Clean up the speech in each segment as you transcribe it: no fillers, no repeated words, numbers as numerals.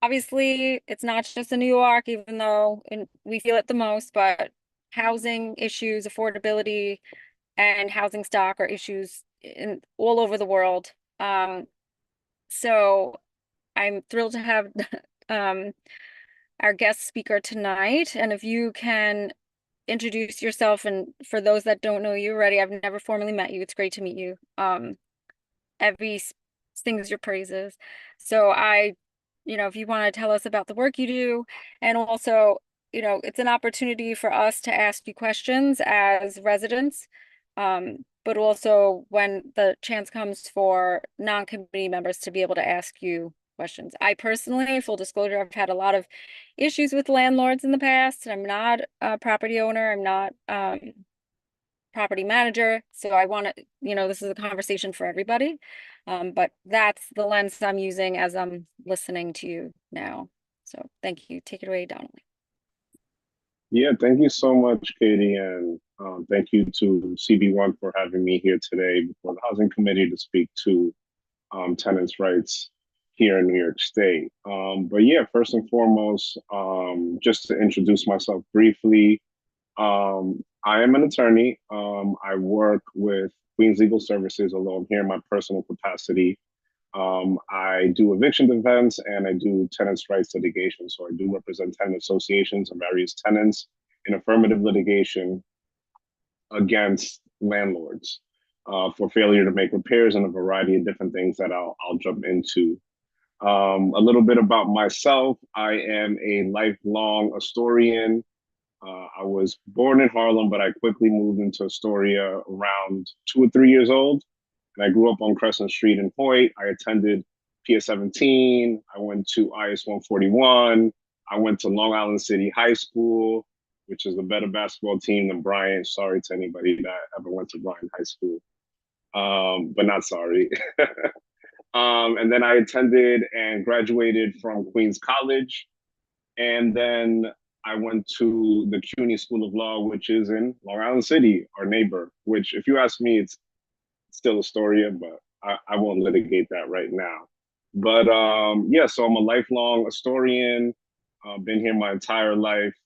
obviously it's not just in New York, even though we feel it the most, but housing issues, affordability, and housing stock are issues in all over the world. Um, so I'm thrilled to have um, our guest speaker tonight. And if you can introduce yourself, and for those that don't know you already, I've never formally met you. It's great to meet you. Evie sings your praises. So if you want to tell us about the work you do, and also, it's an opportunity for us to ask you questions as residents, but also when the chance comes for non-committee members to be able to ask you questions. I personally, full disclosure, I've had a lot of issues with landlords in the past. I'm not a property owner. I'm not property manager. So I want to, this is a conversation for everybody. But that's the lens I'm using as I'm listening to you now. So thank you. Take it away, Donnelly. Yeah, thank you so much, Katie, and thank you to CB1 for having me here today before the Housing Committee to speak to tenants' rights here in New York State. But yeah, first and foremost, just to introduce myself briefly, I am an attorney. I work with Queens Legal Services, although I'm here in my personal capacity. I do eviction defense and I do tenants' rights litigation. So I do represent tenant associations and various tenants in affirmative litigation against landlords for failure to make repairs and a variety of different things that I'll jump into. A little bit about myself. I am a lifelong Astorian. I was born in Harlem, but I quickly moved into Astoria around 2 or 3 years old. And I grew up on Crescent Street in Hoyt. I attended PS 17. I went to IS 141. I went to Long Island City High School, which is a better basketball team than Bryant. Sorry to anybody that ever went to Bryant High School, but not sorry. And then I attended and graduated from Queens College. And then I went to the CUNY School of Law, which is in Long Island City, our neighbor, which, if you ask me, it's still Astoria, but I won't litigate that right now. But yeah, so I'm a lifelong Astorian, been here my entire life.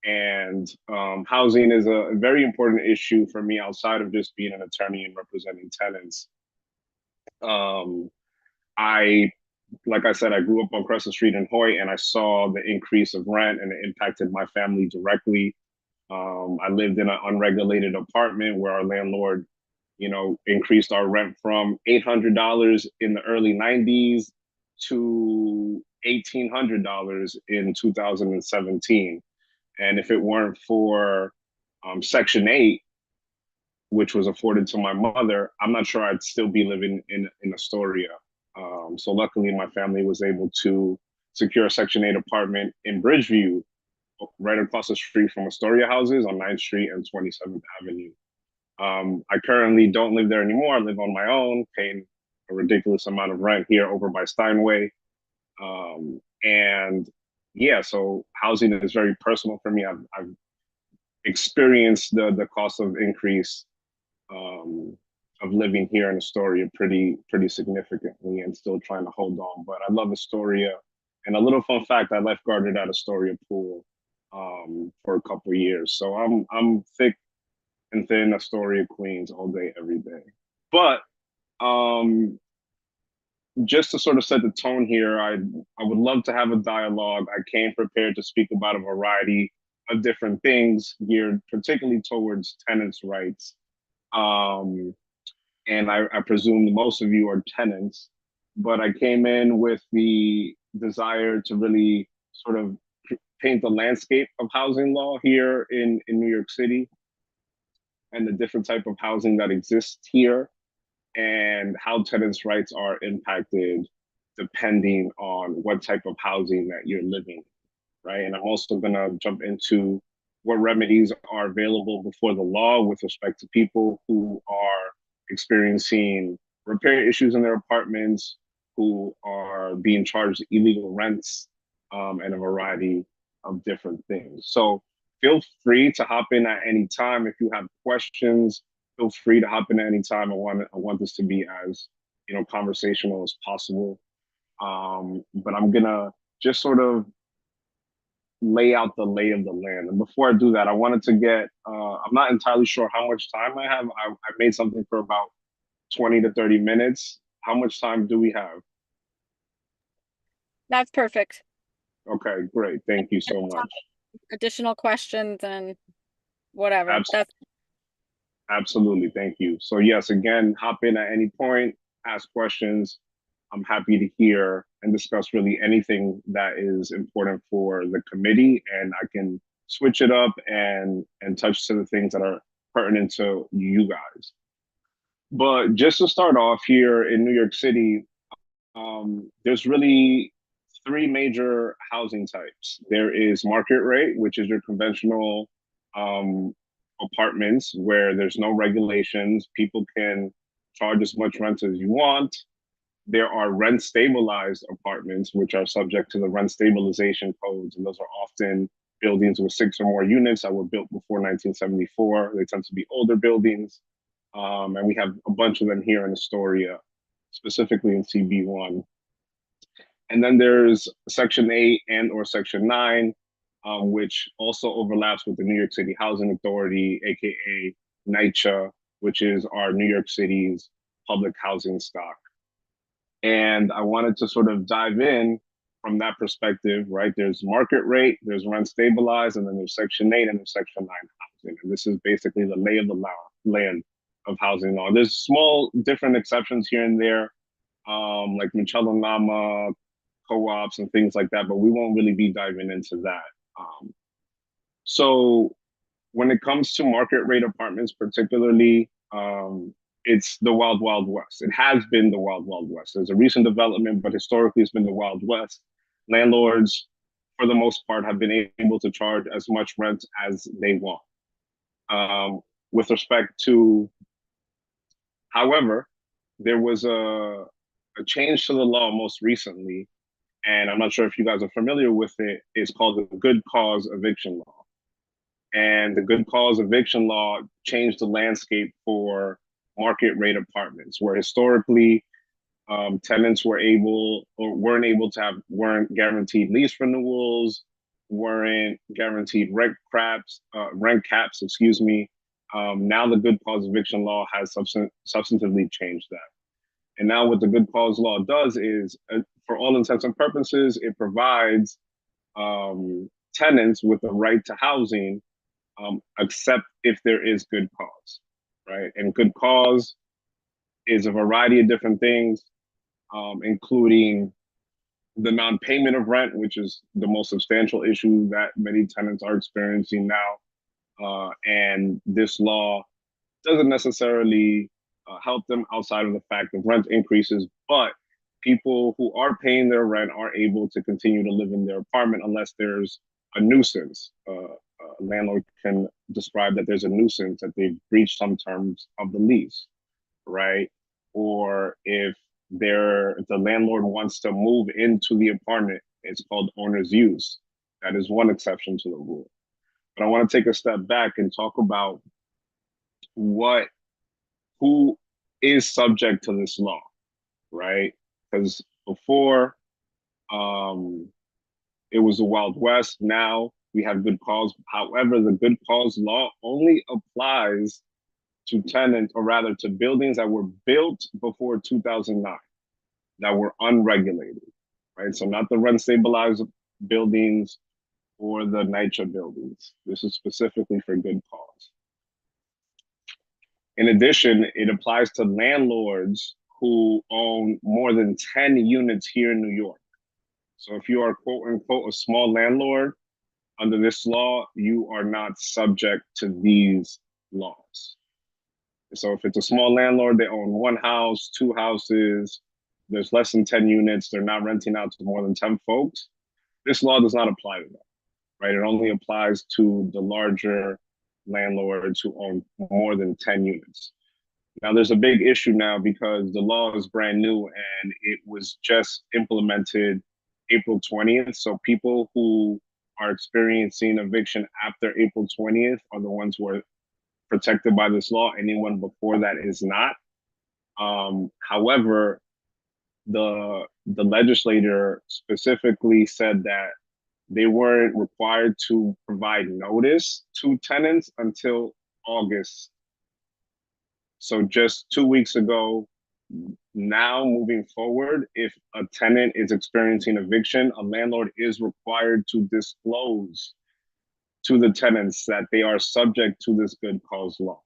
And housing is a very important issue for me outside of just being an attorney and representing tenants. Um, I like I said, I grew up on Crescent Street in Hoyt, and I saw the increase of rent, and it impacted my family directly. I lived in an unregulated apartment where our landlord, increased our rent from $800 in the early '90s to $1,800 in 2017. And if it weren't for Section 8, which was afforded to my mother, I'm not sure I'd still be living in Astoria. So luckily, my family was able to secure a Section 8 apartment in Bridgeview, right across the street from Astoria houses on 9th Street and 27th Avenue. I currently don't live there anymore. I live on my own, paying a ridiculous amount of rent here over by Steinway. And yeah, so housing is very personal for me. I've experienced the cost of increase of living here in Astoria pretty significantly, and still trying to hold on. But I love Astoria. And a little fun fact: I lifeguarded at Astoria Pool for a couple of years, so I'm thick and thin Astoria, Queens, all day, every day. But um, just to sort of set the tone here, I would love to have a dialogue. I came prepared to speak about a variety of different things geared particularly towards tenants' rights. Um, and I presume most of you are tenants, but I came in with the desire to really sort of paint the landscape of housing law here in New York City and the different type of housing that exists here and how tenants' rights are impacted depending on what type of housing that you're living in, right? And I'm also going to jump into what remedies are available before the law with respect to people who are experiencing repair issues in their apartments, who are being charged illegal rents, and a variety of different things. So feel free to hop in at any time. If you have questions, feel free to hop in at any time. I want this to be as conversational as possible. But I'm gonna just sort of lay out the lay of the land. And before I do that, I wanted to get, I'm not entirely sure how much time I have. I made something for about 20 to 30 minutes. How much time do we have? That's perfect. Okay, great. Thank you so much. Additional questions and whatever. Abs- That's Absolutely. Thank you. So, yes, again, hop in at any point, ask questions. I'm happy to hear and discuss really anything that is important for the committee, and I can switch it up and touch to the things that are pertinent to you guys. But just to start off here in New York City, there's really three major housing types. There is market rate, which is your conventional um, apartments where there's no regulations. People can charge as much rent as you want. There are rent stabilized apartments, which are subject to the rent stabilization codes. And those are often buildings with six or more units that were built before 1974. They tend to be older buildings. And we have a bunch of them here in Astoria, specifically in CB1. And then there's Section 8 and or Section 9, which also overlaps with the New York City Housing Authority, aka NYCHA, which is our New York City's public housing stock. And I wanted to sort of dive in from that perspective, right? There's market rate, there's rent stabilized, and then there's Section 8 and there's Section 9 housing. And this is basically the lay of the land of housing law. There's small different exceptions here and there, like Michelle Nama, co-ops and things like that, but we won't really be diving into that. So when it comes to market rate apartments, particularly, it's the wild, wild west. It has been the wild, wild west. There's a recent development, but historically it's been the wild west. Landlords, for the most part, have been able to charge as much rent as they want. With respect to, however, there was a change to the law most recently, and I'm not sure if you guys are familiar with it. It's called the good cause eviction law. And the good cause eviction law changed the landscape for market rate apartments, where historically tenants were able or weren't guaranteed lease renewals, weren't guaranteed rent caps, excuse me. Now the good cause eviction law has substantively changed that. And now what the good cause law does is, for all intents and purposes, it provides tenants with the right to housing, except if there is good cause, right? And good cause is a variety of different things, including the non-payment of rent, which is the most substantial issue that many tenants are experiencing now. And this law doesn't necessarily help them outside of the fact of rent increases, but people who are paying their rent are able to continue to live in their apartment unless there's a nuisance. A landlord can describe that there's a nuisance, that they've breached some terms of the lease, right? Or if the landlord wants to move into the apartment, it's called owner's use. That is one exception to the rule. But I want to take a step back and talk about what who is subject to this law, right? Because before, um, it was the Wild West. Now we have good cause. However, the good cause law only applies to tenants, or rather to buildings that were built before 2009, that were unregulated, right? So not the rent stabilized buildings or the NYCHA buildings. This is specifically for good cause. In addition, it applies to landlords who own more than 10 units here in New York. So if you are quote unquote a small landlord, under this law, you are not subject to these laws. So if it's a small landlord, they own one house, two houses, there's less than 10 units, they're not renting out to more than 10 folks, this law does not apply to them, right? It only applies to the larger landlords who own more than 10 units. Now, there's a big issue now because the law is brand new and it was just implemented April 20th. So people who are experiencing eviction after April 20th are the ones who are protected by this law. Anyone before that is not. However, the legislator specifically said that they weren't required to provide notice to tenants until August. So just 2 weeks ago, now moving forward, if a tenant is experiencing eviction, a landlord is required to disclose to the tenants that they are subject to this good cause law,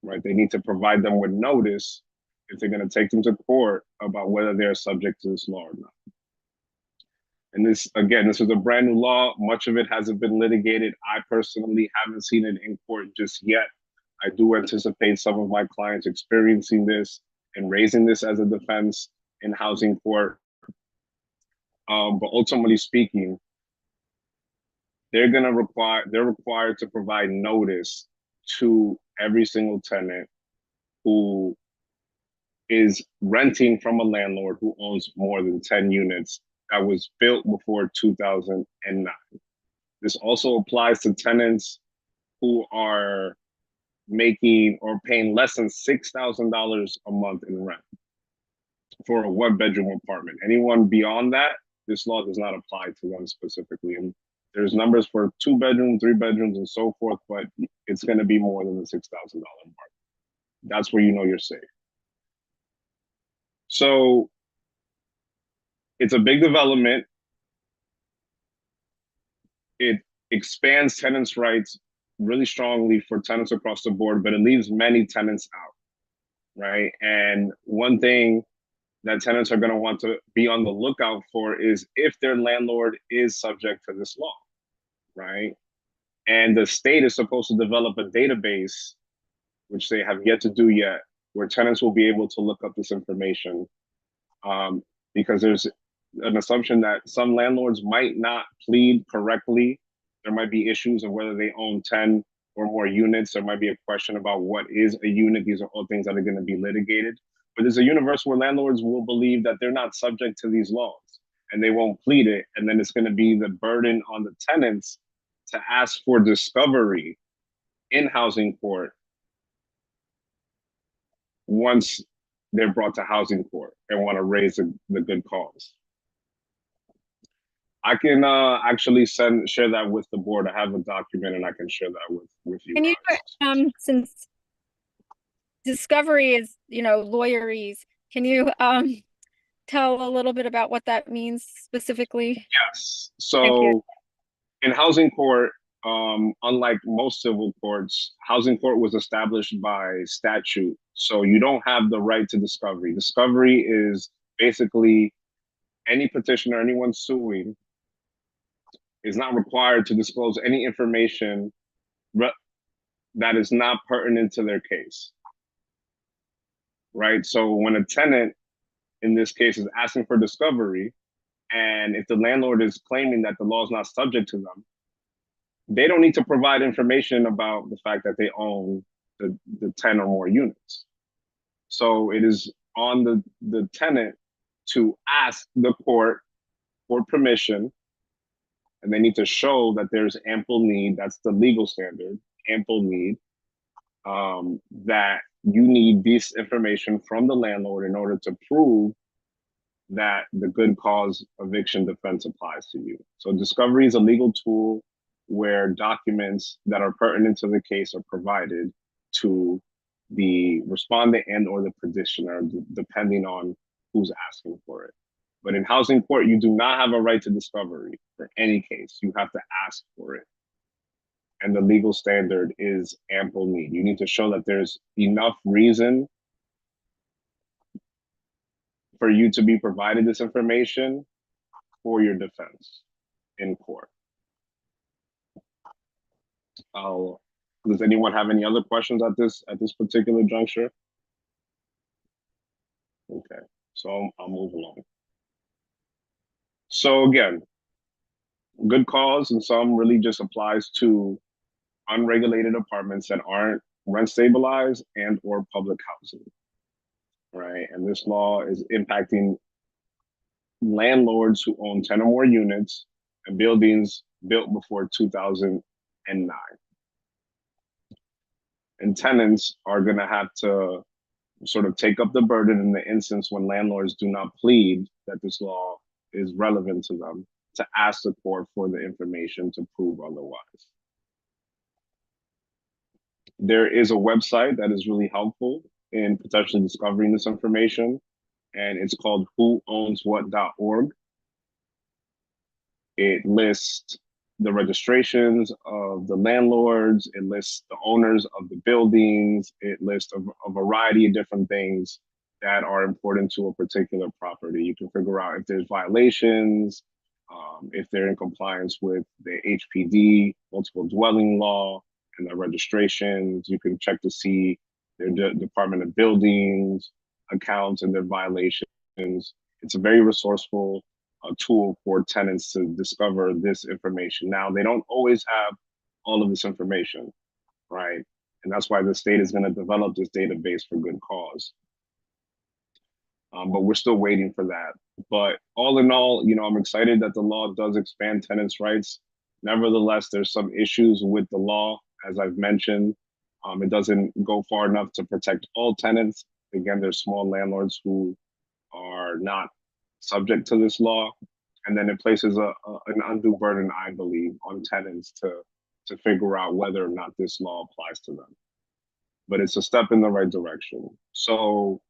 right? They need to provide them with notice if they're going to take them to court about whether they're subject to this law or not. And this, again, this is a brand new law. Much of it hasn't been litigated. I personally haven't seen it in court just yet. I do anticipate some of my clients experiencing this and raising this as a defense in housing court. But ultimately speaking, they're required to provide notice to every single tenant who is renting from a landlord who owns more than 10 units that was built before 2009. This also applies to tenants who are making or paying less than $6,000 a month in rent for a one-bedroom apartment. Anyone beyond that, this law does not apply to them specifically. And there's numbers for 2 bedroom, 3 bedrooms, and so forth, but it's going to be more than the $6,000 mark. That's where you know you're safe. So it's a big development. It expands tenants' rights really strongly for tenants across the board, but it leaves many tenants out, right? And one thing that tenants are going to want to be on the lookout for is if their landlord is subject to this law, right? And the state is supposed to develop a database, which they have yet to do yet, where tenants will be able to look up this information, because there's an assumption that some landlords might not plead correctly. There might be issues of whether they own 10 or more units. There might be a question about what is a unit. These are all things that are going to be litigated. But there's a universe where landlords will believe that they're not subject to these laws and they won't plead it. And then it's going to be the burden on the tenants to ask for discovery in housing court once they're brought to housing court and want to raise the good cause. I can actually share that with the board. I have a document and I can share that with you Can you, guys. since discovery is, lawyerese, can you tell a little bit about what that means specifically? Yes. Thank you. So in housing court, unlike most civil courts, housing court was established by statute. So you don't have the right to discovery. Discovery is basically any petitioner, anyone suing, is not required to disclose any information that is not pertinent to their case. Right? So when a tenant, in this case, is asking for discovery, and if the landlord is claiming that the law is not subject to them, they don't need to provide information about the fact that they own the 10 or more units. So it is on the tenant to ask the court for permission, and they need to show that there's ample need. That's the legal standard, ample need, that you need this information from the landlord in order to prove that the good cause eviction defense applies to you. So discovery is a legal tool where documents that are pertinent to the case are provided to the respondent and or the petitioner, depending on who's asking for it. But in housing court, you do not have a right to discovery for any case. You have to ask for it. And the legal standard is ample need. You need to show that there's enough reason for you to be provided this information for your defense in court. Does anyone have any other questions at this particular juncture? Okay, so I'll move along. So again, good cause and some really just applies to unregulated apartments that aren't rent stabilized and or public housing, right? And this law is impacting landlords who own 10 or more units and buildings built before 2009. And tenants are going to have to sort of take up the burden in the instance when landlords do not plead that this law is relevant to them, to ask the court for the information to prove otherwise. There is a website that is really helpful in potentially discovering this information, and it's called whoownswhat.org. It lists the registrations of the landlords, it lists the owners of the buildings, it lists a variety of different things that are important to a particular property. You can figure out if there's violations, if they're in compliance with the HPD, multiple dwelling law, and their registrations. You can check to see their Department of Buildings accounts and their violations. It's a very resourceful tool for tenants to discover this information. Now, they don't always have all of this information, right? And that's why the state is going to develop this database for good cause. But we're still waiting for that. But all in all, I'm excited that the law does expand tenants' rights. Nevertheless, there's some issues with the law, as I've mentioned. It doesn't go far enough to protect all tenants. Again, there's small landlords who are not subject to this law. And then it places an undue burden, I believe, on tenants to figure out whether or not this law applies to them. But it's a step in the right direction. So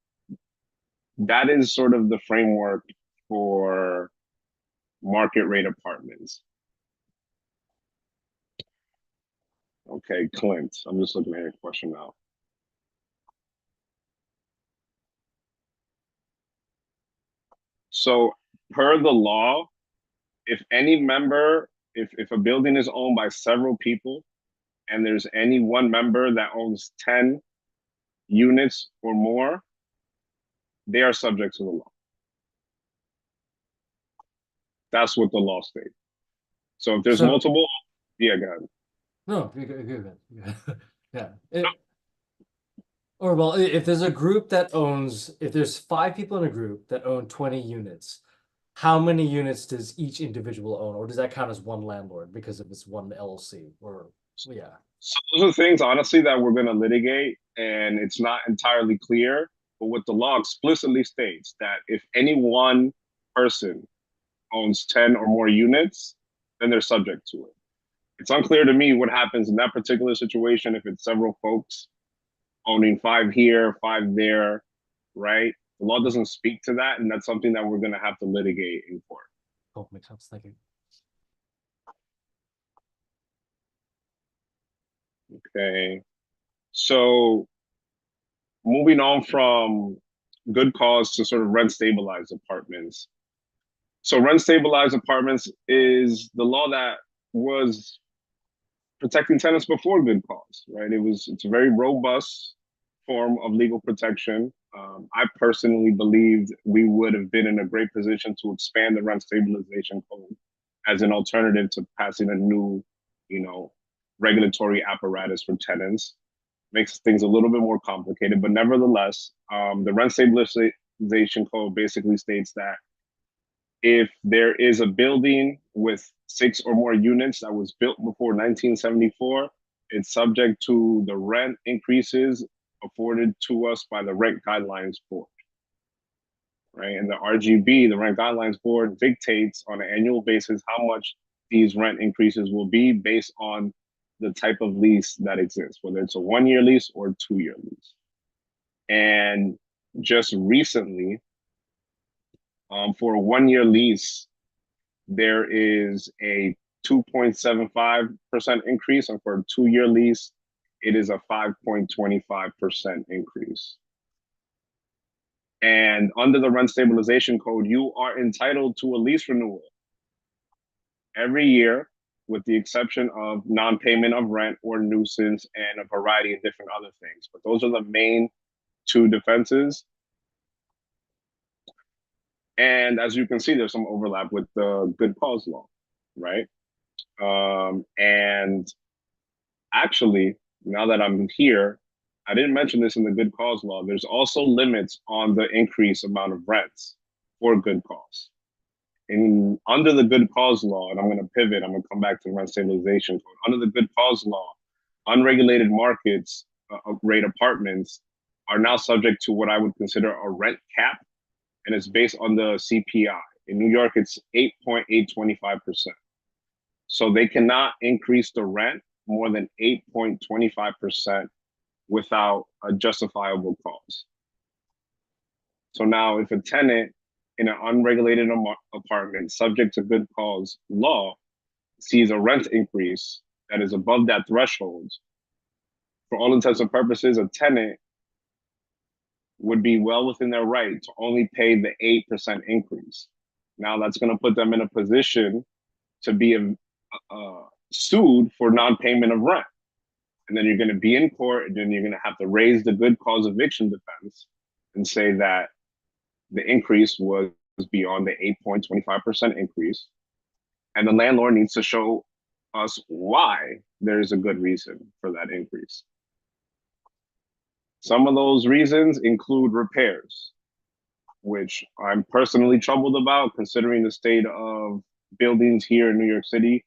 that is sort of the framework for market rate apartments. Okay, Clint, I'm just looking at your question now. So per the law, if a building is owned by several people and there's any one member that owns 10 units or more, they are subject to the law. That's what the law states. So if there's multiple, yeah, go ahead. No, good. Yeah. Or well, if there's a group that owns, if there's 5 people in a group that own 20 units, how many units does each individual own, or does that count as one landlord because if it's one LLC? Or yeah. So those are things, honestly, that we're going to litigate, and it's not entirely clear. But what the law explicitly states that if any one person owns 10 or more units, then they're subject to it. It's unclear to me what happens in that particular situation if it's several folks owning 5 here, 5 there, right? The law doesn't speak to that, and that's something that we're going to have to litigate in court. Oh, makes sense. Thank you. Okay. So moving on from good cause to sort of rent stabilized apartments. So rent stabilized apartments is the law that was protecting tenants before good cause, right? It's a very robust form of legal protection. I personally believed we would have been in a great position to expand the rent stabilization code as an alternative to passing a new, regulatory apparatus for tenants. Makes things a little bit more complicated, but nevertheless, the rent stabilization code basically states that if there is a building with 6 or more units that was built before 1974, it's subject to the rent increases afforded to us by the Rent Guidelines Board, right? And the RGB, the Rent Guidelines Board, dictates on an annual basis how much these rent increases will be based on the type of lease that exists, whether it's a 1-year lease or a 2-year lease. And just recently, for a 1-year lease, there is a 2.75% increase, and for a 2-year lease, it is a 5.25% increase. And under the rent stabilization code, you are entitled to a lease renewal every year, with the exception of non-payment of rent or nuisance and a variety of different other things. But those are the main 2 defenses. And as you can see, there's some overlap with the good cause law, right? And actually, now that I'm here, I didn't mention this in the good cause law. There's also limits on the increase amount of rents for good cause. Under the good cause law, and I'm going to pivot, I'm going to come back to the rent stabilization code. Under the good cause law, unregulated markets rate apartments are now subject to what I would consider a rent cap, and it's based on the CPI. In New York, it's 8.825%. So they cannot increase the rent more than 8.25% without a justifiable cause. So now, if a tenant in an unregulated apartment subject to good cause law sees a rent increase that is above that threshold, for all intents and purposes, a tenant would be well within their right to only pay the 8% increase. Now that's going to put them in a position to be sued for non-payment of rent. And then you're going to be in court, and then you're going to have to raise the good cause eviction defense and say that the increase was beyond the 8.25% increase. And the landlord needs to show us why there's a good reason for that increase. Some of those reasons include repairs, which I'm personally troubled about considering the state of buildings here in New York City.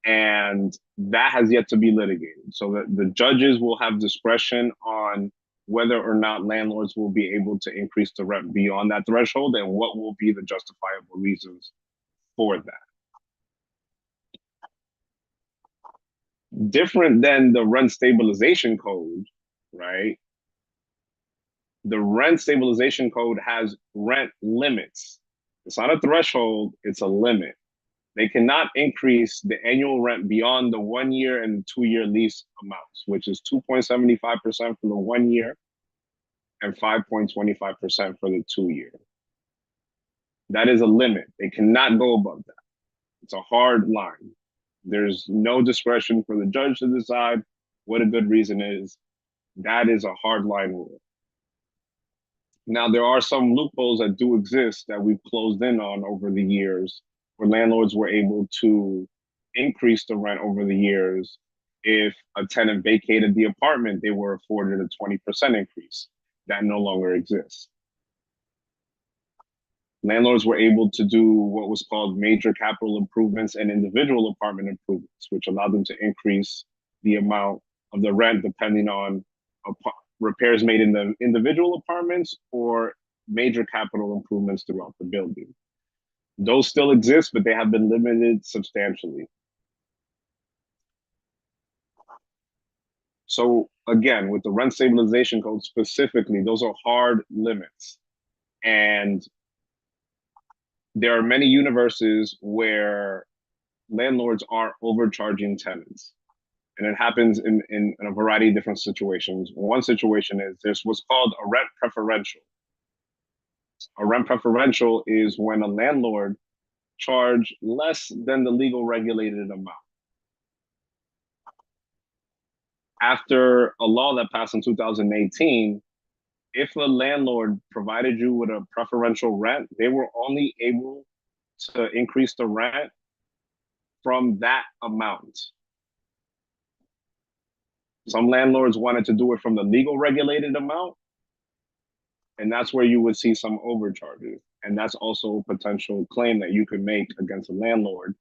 And that has yet to be litigated. So that the judges will have discretion on whether or not landlords will be able to increase the rent beyond that threshold and what will be the justifiable reasons for that. Different than the rent stabilization code, right? The rent stabilization code has rent limits. It's not a threshold, it's a limit. They cannot increase the annual rent beyond the 1 year and 2 year lease amounts, which is 2.75% for the 1 year and 5.25% for the 2 year. That is a limit. They cannot go above that. It's a hard line. There's no discretion for the judge to decide what a good reason is. That is a hard line rule. Now, there are some loopholes that do exist that we've closed in on over the years, where landlords were able to increase the rent over the years. If a tenant vacated the apartment, they were afforded a 20% increase. That no longer exists. Landlords were able to do what was called major capital improvements and individual apartment improvements, which allowed them to increase the amount of the rent depending on repairs made in the individual apartments or major capital improvements throughout the building. Those still exist, but they have been limited substantially. So again, with the rent stabilization code specifically, those are hard limits. And there are many universes where landlords are overcharging tenants. And it happens in a variety of different situations. One situation is there's what's called a rent preferential. A rent preferential is when a landlord charge less than the legal regulated amount. After a law that passed in 2018, if a landlord provided you with a preferential rent, they were only able to increase the rent from that amount. Some landlords wanted to do it from the legal regulated amount, and that's where you would see some overcharges. And that's also a potential claim that you could make against a landlord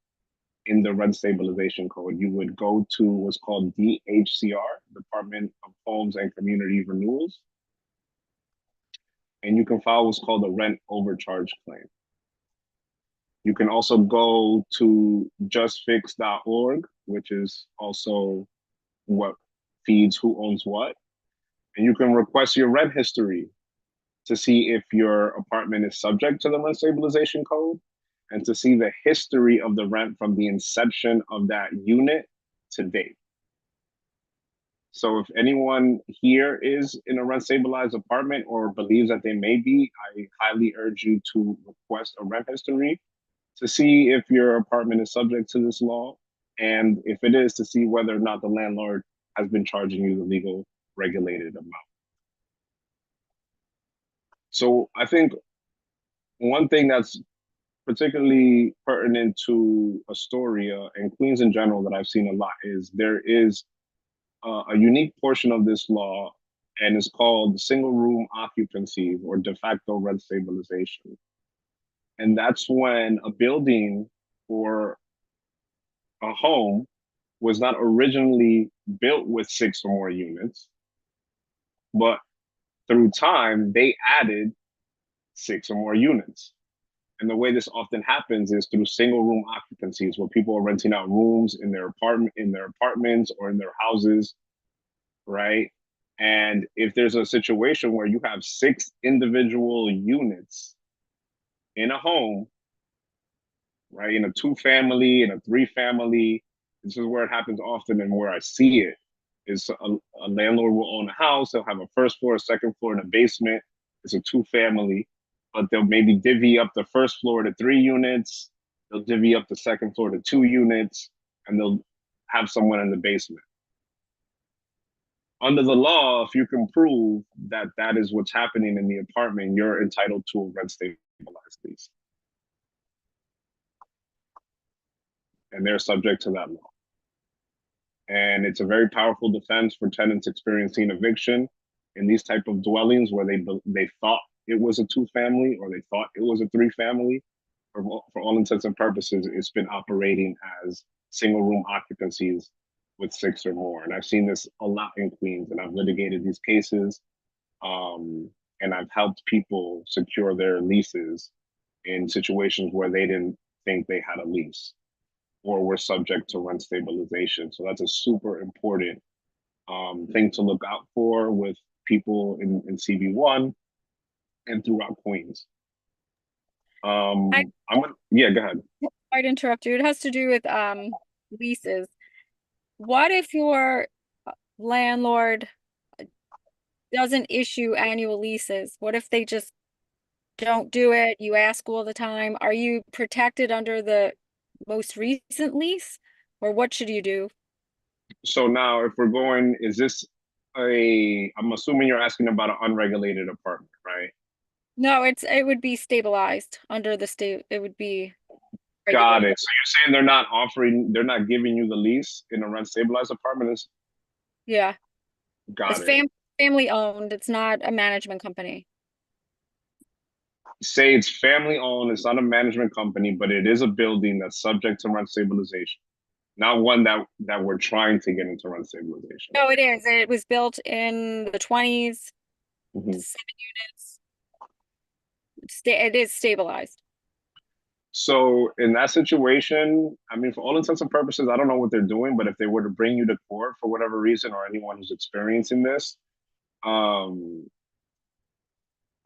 in the rent stabilization code. You would go to what's called DHCR, Department of Homes and Community Renewals, and you can file what's called a rent overcharge claim. You can also go to justfix.org, which is also what feeds who owns what. And you can request your rent history to see if your apartment is subject to the rent stabilization code and to see the history of the rent from the inception of that unit to date. So if anyone here is in a rent stabilized apartment or believes that they may be, I highly urge you to request a rent history to see if your apartment is subject to this law, and if it is, to see whether or not the landlord has been charging you the legal regulated amount. So I think one thing that's particularly pertinent to Astoria and Queens in general that I've seen a lot is there is a unique portion of this law, and it's called single room occupancy or de facto rent stabilization. And that's when a building or a home was not originally built with 6 or more units, But through time, they added 6 or more units. And the way this often happens is through single room occupancies, where people are renting out rooms in their apartments or in their houses, right? And if there's a situation where you have 6 individual units in a home, right, in a 2-family, in a 3-family, this is where it happens often and where I see it is a landlord will own a house. They'll have a first floor, a second floor, and a basement. It's a 2-family, but they'll maybe divvy up the first floor to 3 units. They'll divvy up the second floor to 2 units, and they'll have someone in the basement. Under the law, if you can prove that that is what's happening in the apartment, you're entitled to a rent stabilized lease. And they're subject to that law. And it's a very powerful defense for tenants experiencing eviction in these type of dwellings where they thought it was a 2-family or they thought it was a 3-family. For all intents and purposes, it's been operating as single room occupancies with 6 or more. And I've seen this a lot in Queens, and I've litigated these cases, and I've helped people secure their leases in situations where they didn't think they had a lease or were subject to rent stabilization. So that's a super important thing to look out for with people in CB1 and throughout Queens. I'm gonna, yeah, go ahead. I'd interrupt you. It has to do with leases. What if your landlord doesn't issue annual leases? What if they just don't do it? You ask all the time. Are you protected under the most recent lease, or what should you do? So now if we're going, is this I'm assuming you're asking about an unregulated apartment, right? No, it would be stabilized under the state. It would be Got regulated. it. So you're saying they're not giving you the lease in a rent stabilized apartment? Yeah. Got It's it. family owned. It's not a management company. Say it's family owned, it's not a management company, but it is a building that's subject to rent stabilization. Not one that we're trying to get into rent stabilization. No, it is. It was built in the 20s, Mhm. 7 units. It is stabilized. So in that situation, I mean, for all intents and purposes, I don't know what they're doing, but if they were to bring you to court for whatever reason, or anyone who's experiencing this, um,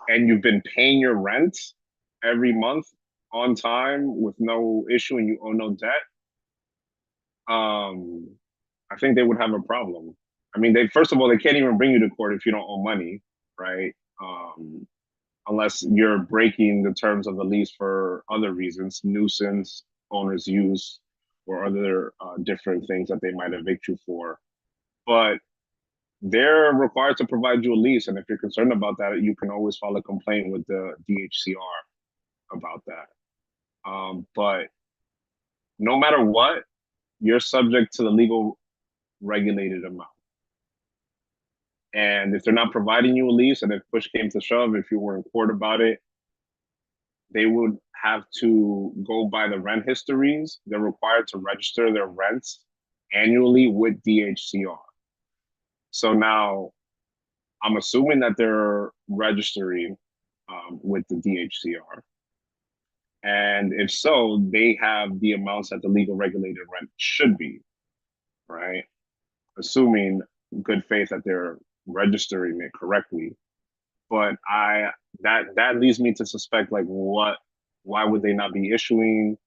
and you've been paying your rent every month on time with no issue and you owe no debt, I think they would have a problem. I mean, they first of all, they can't even bring you to court if you don't owe money, right? Unless you're breaking the terms of the lease for other reasons, nuisance, owner's use, or other different things that they might evict you for. But they're required to provide you a lease. And if you're concerned about that, you can always file a complaint with the DHCR about that. But no matter what, you're subject to the legal regulated amount. And if they're not providing you a lease, and if push came to shove, if you were in court about it, they would have to go by the rent histories. They're required to register their rents annually with DHCR. So now I'm assuming that they're registering with the DHCR. And if so, they have the amounts that the legal regulated rent should be, right? Assuming good faith that they're registering it correctly. But that leads me to suspect, like, why would they not be issuing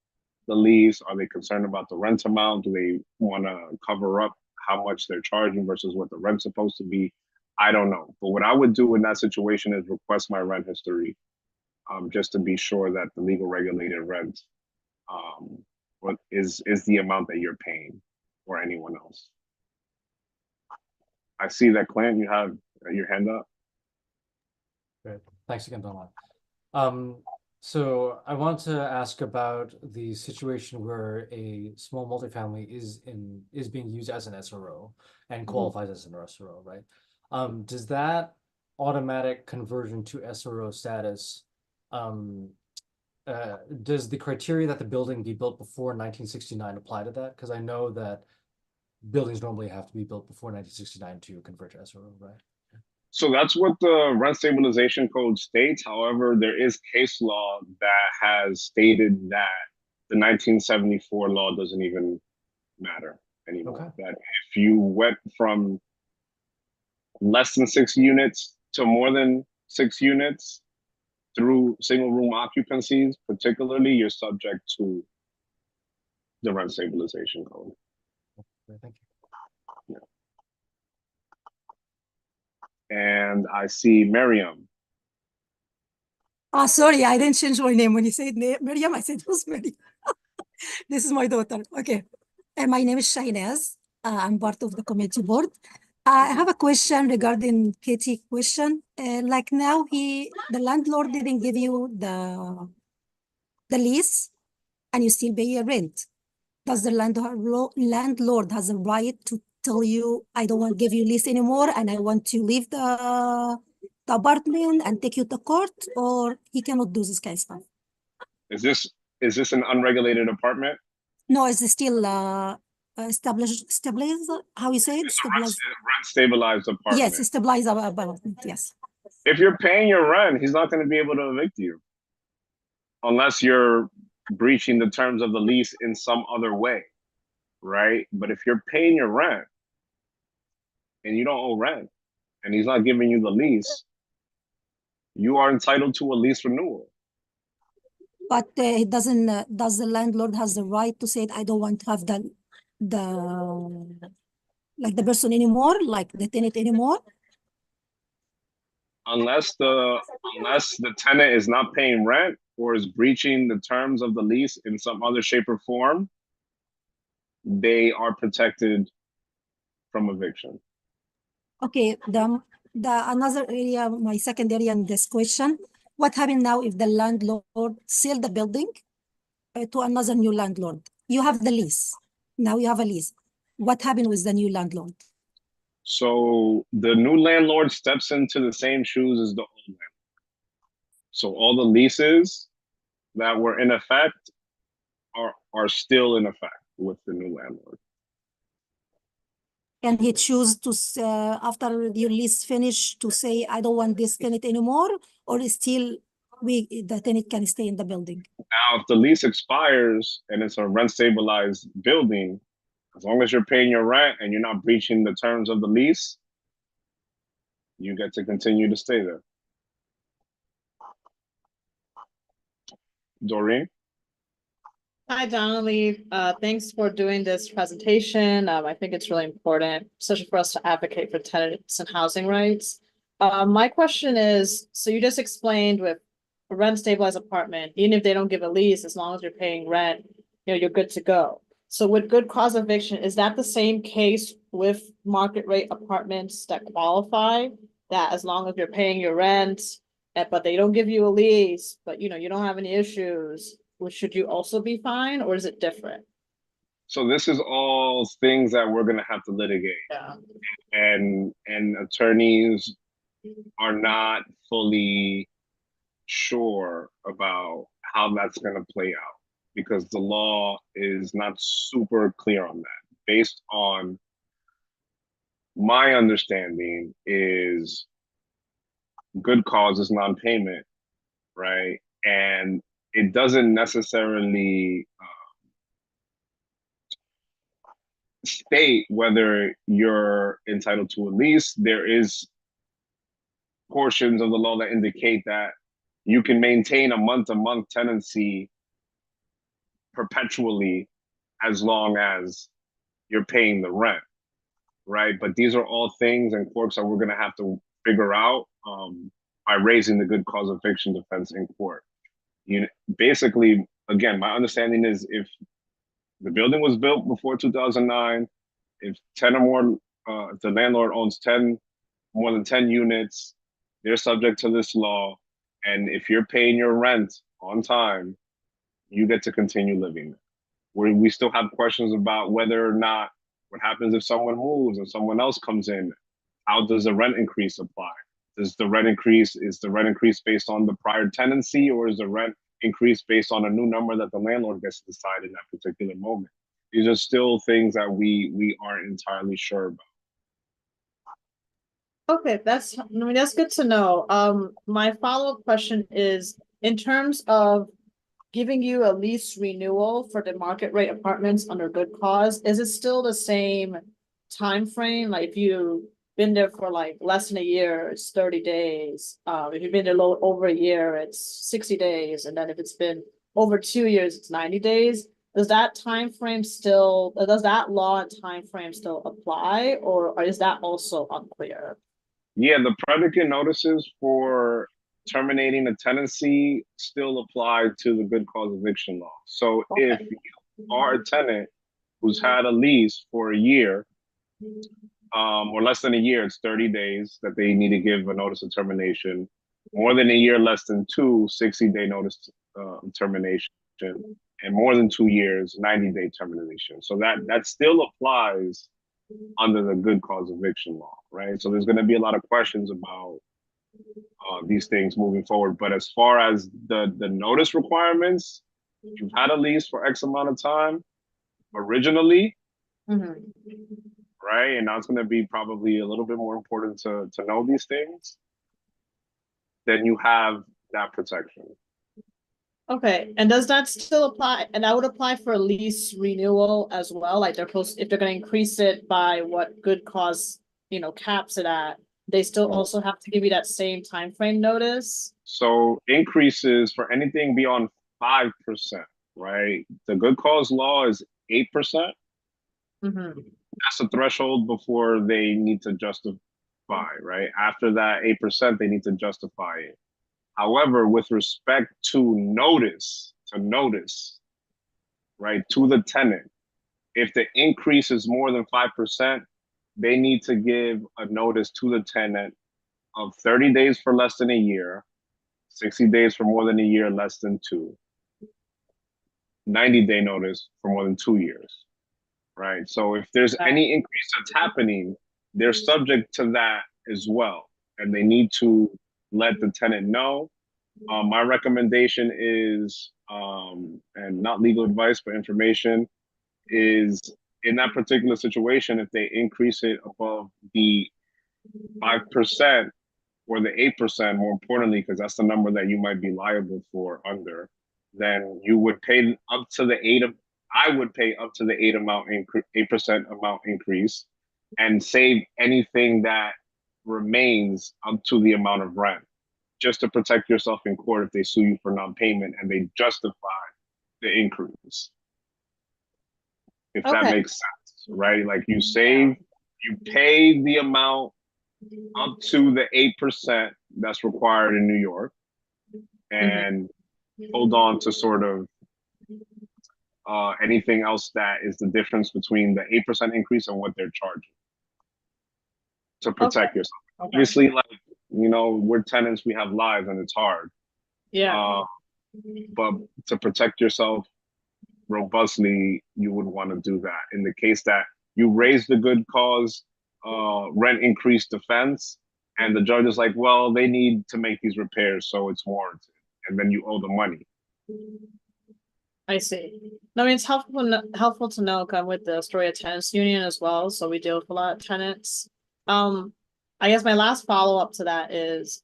the lease? Are they concerned about the rent amount? Do they want to cover up how much they're charging versus what the rent's supposed to be? I don't know. But what I would do in that situation is request my rent history, just to be sure that the legal regulated rent what is the amount that you're paying or anyone else. I see that, Clint, you have your hand up. Great. Thanks again, Donald. So I want to ask about the situation where a small multifamily is being used as an SRO and qualifies as an SRO, right? Does that automatic conversion to SRO status, does the criteria that the building be built before 1969 apply to that? Because I know that buildings normally have to be built before 1969 to convert to SRO, right? So that's what the rent stabilization code states. However, there is case law that has stated that the 1974 law doesn't even matter anymore. Okay. That if you went from less than 6 units to more than 6 units through single room occupancies, particularly, you're subject to the rent stabilization code. Thank Yeah. And I see Miriam. Sorry, I didn't change my name. When you said Miriam, I said, who's Miriam? This is my daughter. Okay. My name is Shahinaz. I'm part of the committee board. I have a question regarding Katie question. Like now the landlord didn't give you the lease and you still pay your rent. Does the landlord has a right to tell you, I don't want to give you lease anymore and I want to leave the apartment and take you to court, or he cannot do this kind of stuff? Is this an unregulated apartment? No, it's still stabilized, how you say it? It's a Stabilized. rent stabilized apartment. Yes, stabilized apartment, yes. If you're paying your rent, he's not going to be able to evict you unless you're breaching the terms of the lease in some other way, right? But if you're paying your rent and you don't owe rent and he's not giving you the lease, you are entitled to a lease renewal. But it doesn't, does the landlord has the right to say, I don't want to have the like the person anymore, like the tenant anymore? Unless the tenant is not paying rent or is breaching the terms of the lease in some other shape or form, they are protected from eviction. Okay, the another area, my second area in this question, what happens now if the landlord sell the building to another new landlord? You have the lease. Now you have a lease. What happened with the new landlord? So the new landlord steps into the same shoes as the old landlord. So all the leases that were in effect are still in effect with the new landlord. And he choose to, after your lease finish, to say, I don't want this tenant anymore, or still the tenant can stay in the building? Now, if the lease expires and it's a rent stabilized building, as long as you're paying your rent and you're not breaching the terms of the lease, you get to continue to stay there. Doreen? Hi, Donnelly. Thanks for doing this presentation. I think it's really important, especially for us to advocate for tenants and housing rights. My question is, so you just explained with a rent stabilized apartment, even if they don't give a lease, as long as you're paying rent, you're good to go. So with good cause eviction, is that the same case with market rate apartments that qualify? That as long as you're paying your rent, but they don't give you a lease, but you don't have any issues, should you also be fine, or is it different? So this is all things that we're gonna have to litigate. Yeah. And attorneys are not fully sure about how that's gonna play out because the law is not super clear on that. Based on my understanding is good cause is non-payment, right? And it doesn't necessarily state whether you're entitled to a lease. There is portions of the law that indicate that you can maintain a month-to-month tenancy perpetually as long as you're paying the rent, right? But these are all things and quirks that we're going to have to figure out by raising the good cause eviction defense in court. Basically, again, my understanding is if the building was built before 2009, if 10 or more, if the landlord owns more than 10 units, they're subject to this law. And if you're paying your rent on time, you get to continue living there. We still have questions about whether or not what happens if someone moves and someone else comes in. How does the rent increase apply? Is the rent increase based on the prior tenancy, or is the rent increase based on a new number that the landlord gets to decide in that particular moment? These are still things that we aren't entirely sure about. Okay, I mean, that's good to know. My follow-up question is, in terms of giving you a lease renewal for the market rate apartments under good cause, is it still the same time frame? Like if you've been there for like less than a year, it's 30 days. If you've been there over a year, it's 60 days. And then if it's been over 2 years, it's 90 days. Does that law and time frame still apply, or is that also unclear? Yeah, the predicate notices for terminating a tenancy still apply to the good cause eviction law. So if Okay. you are a tenant who's had a lease for a year, or less than a year, it's 30 days that they need to give a notice of termination. More than a year, less than 60-day notice termination, and more than 2 years, 90-day termination. So that still applies under the good cause eviction law, right? So there's going to be a lot of questions about these things moving forward. But as far as the notice requirements, you've had a lease for X amount of time originally, Mhm. right? And now it's going to be probably a little bit more important to know these things. Then you have that protection. Okay, and does that still apply? And that would apply for a lease renewal as well? Like if they're gonna increase it by what good cause, caps it at, they still also have to give you that same time frame notice? So increases for anything beyond 5%, right? The good cause law is 8%. Mm-hmm. That's the threshold before they need to justify, right? After that 8%, they need to justify it. However, with respect to notice, right, to the tenant, if the increase is more than 5%, they need to give a notice to the tenant of 30 days for less than a year, 60 days for more than a year, less than 2, 90-day notice for more than 2 years, right? So if there's any increase that's happening, they're subject to that as well. And they need to let the tenant know. My recommendation is, and not legal advice, but information, is in that particular situation, if they increase it above the 5% or the 8%, more importantly, because that's the number that you might be liable for under, then you would pay up to the I would pay up to the 8% amount increase, and save anything that remains up to the amount of rent, just to protect yourself in court if they sue you for non-payment and they justify the increase. If that makes sense, right? Like you pay the amount up to the 8% that's required in New York, and hold on to sort of anything else that is the difference between the 8% increase and what they're charging to protect yourself. Obviously, like, we're tenants, we have lives, and it's hard. Yeah. But to protect yourself robustly, you would want to do that. In the case that you raise the good cause rent increase defense, and the judge is like, well, they need to make these repairs, so it's warranted, and then you owe the money. I see. No, I mean, it's helpful to know, kind of with the Astoria Tenants Union as well. So we deal with a lot of tenants. I guess my last follow-up to that is,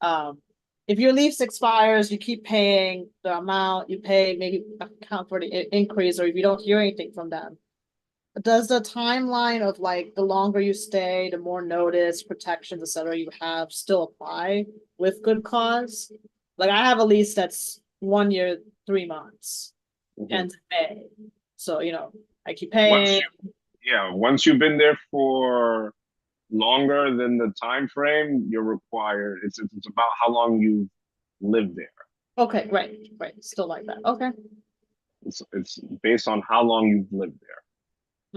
if your lease expires, you keep paying the amount you pay, maybe account for the increase, or if you don't hear anything from them. Does the timeline of like the longer you stay, the more notice, protections, etc. you have still apply with good cause? Like I have a lease that's 1 year, 3 months, ends in May. So, I keep paying. Once you've been there for longer than the time frame, you're required. It's about how long you lived there. Okay, right. Still like that. Okay. It's based on how long you've lived there.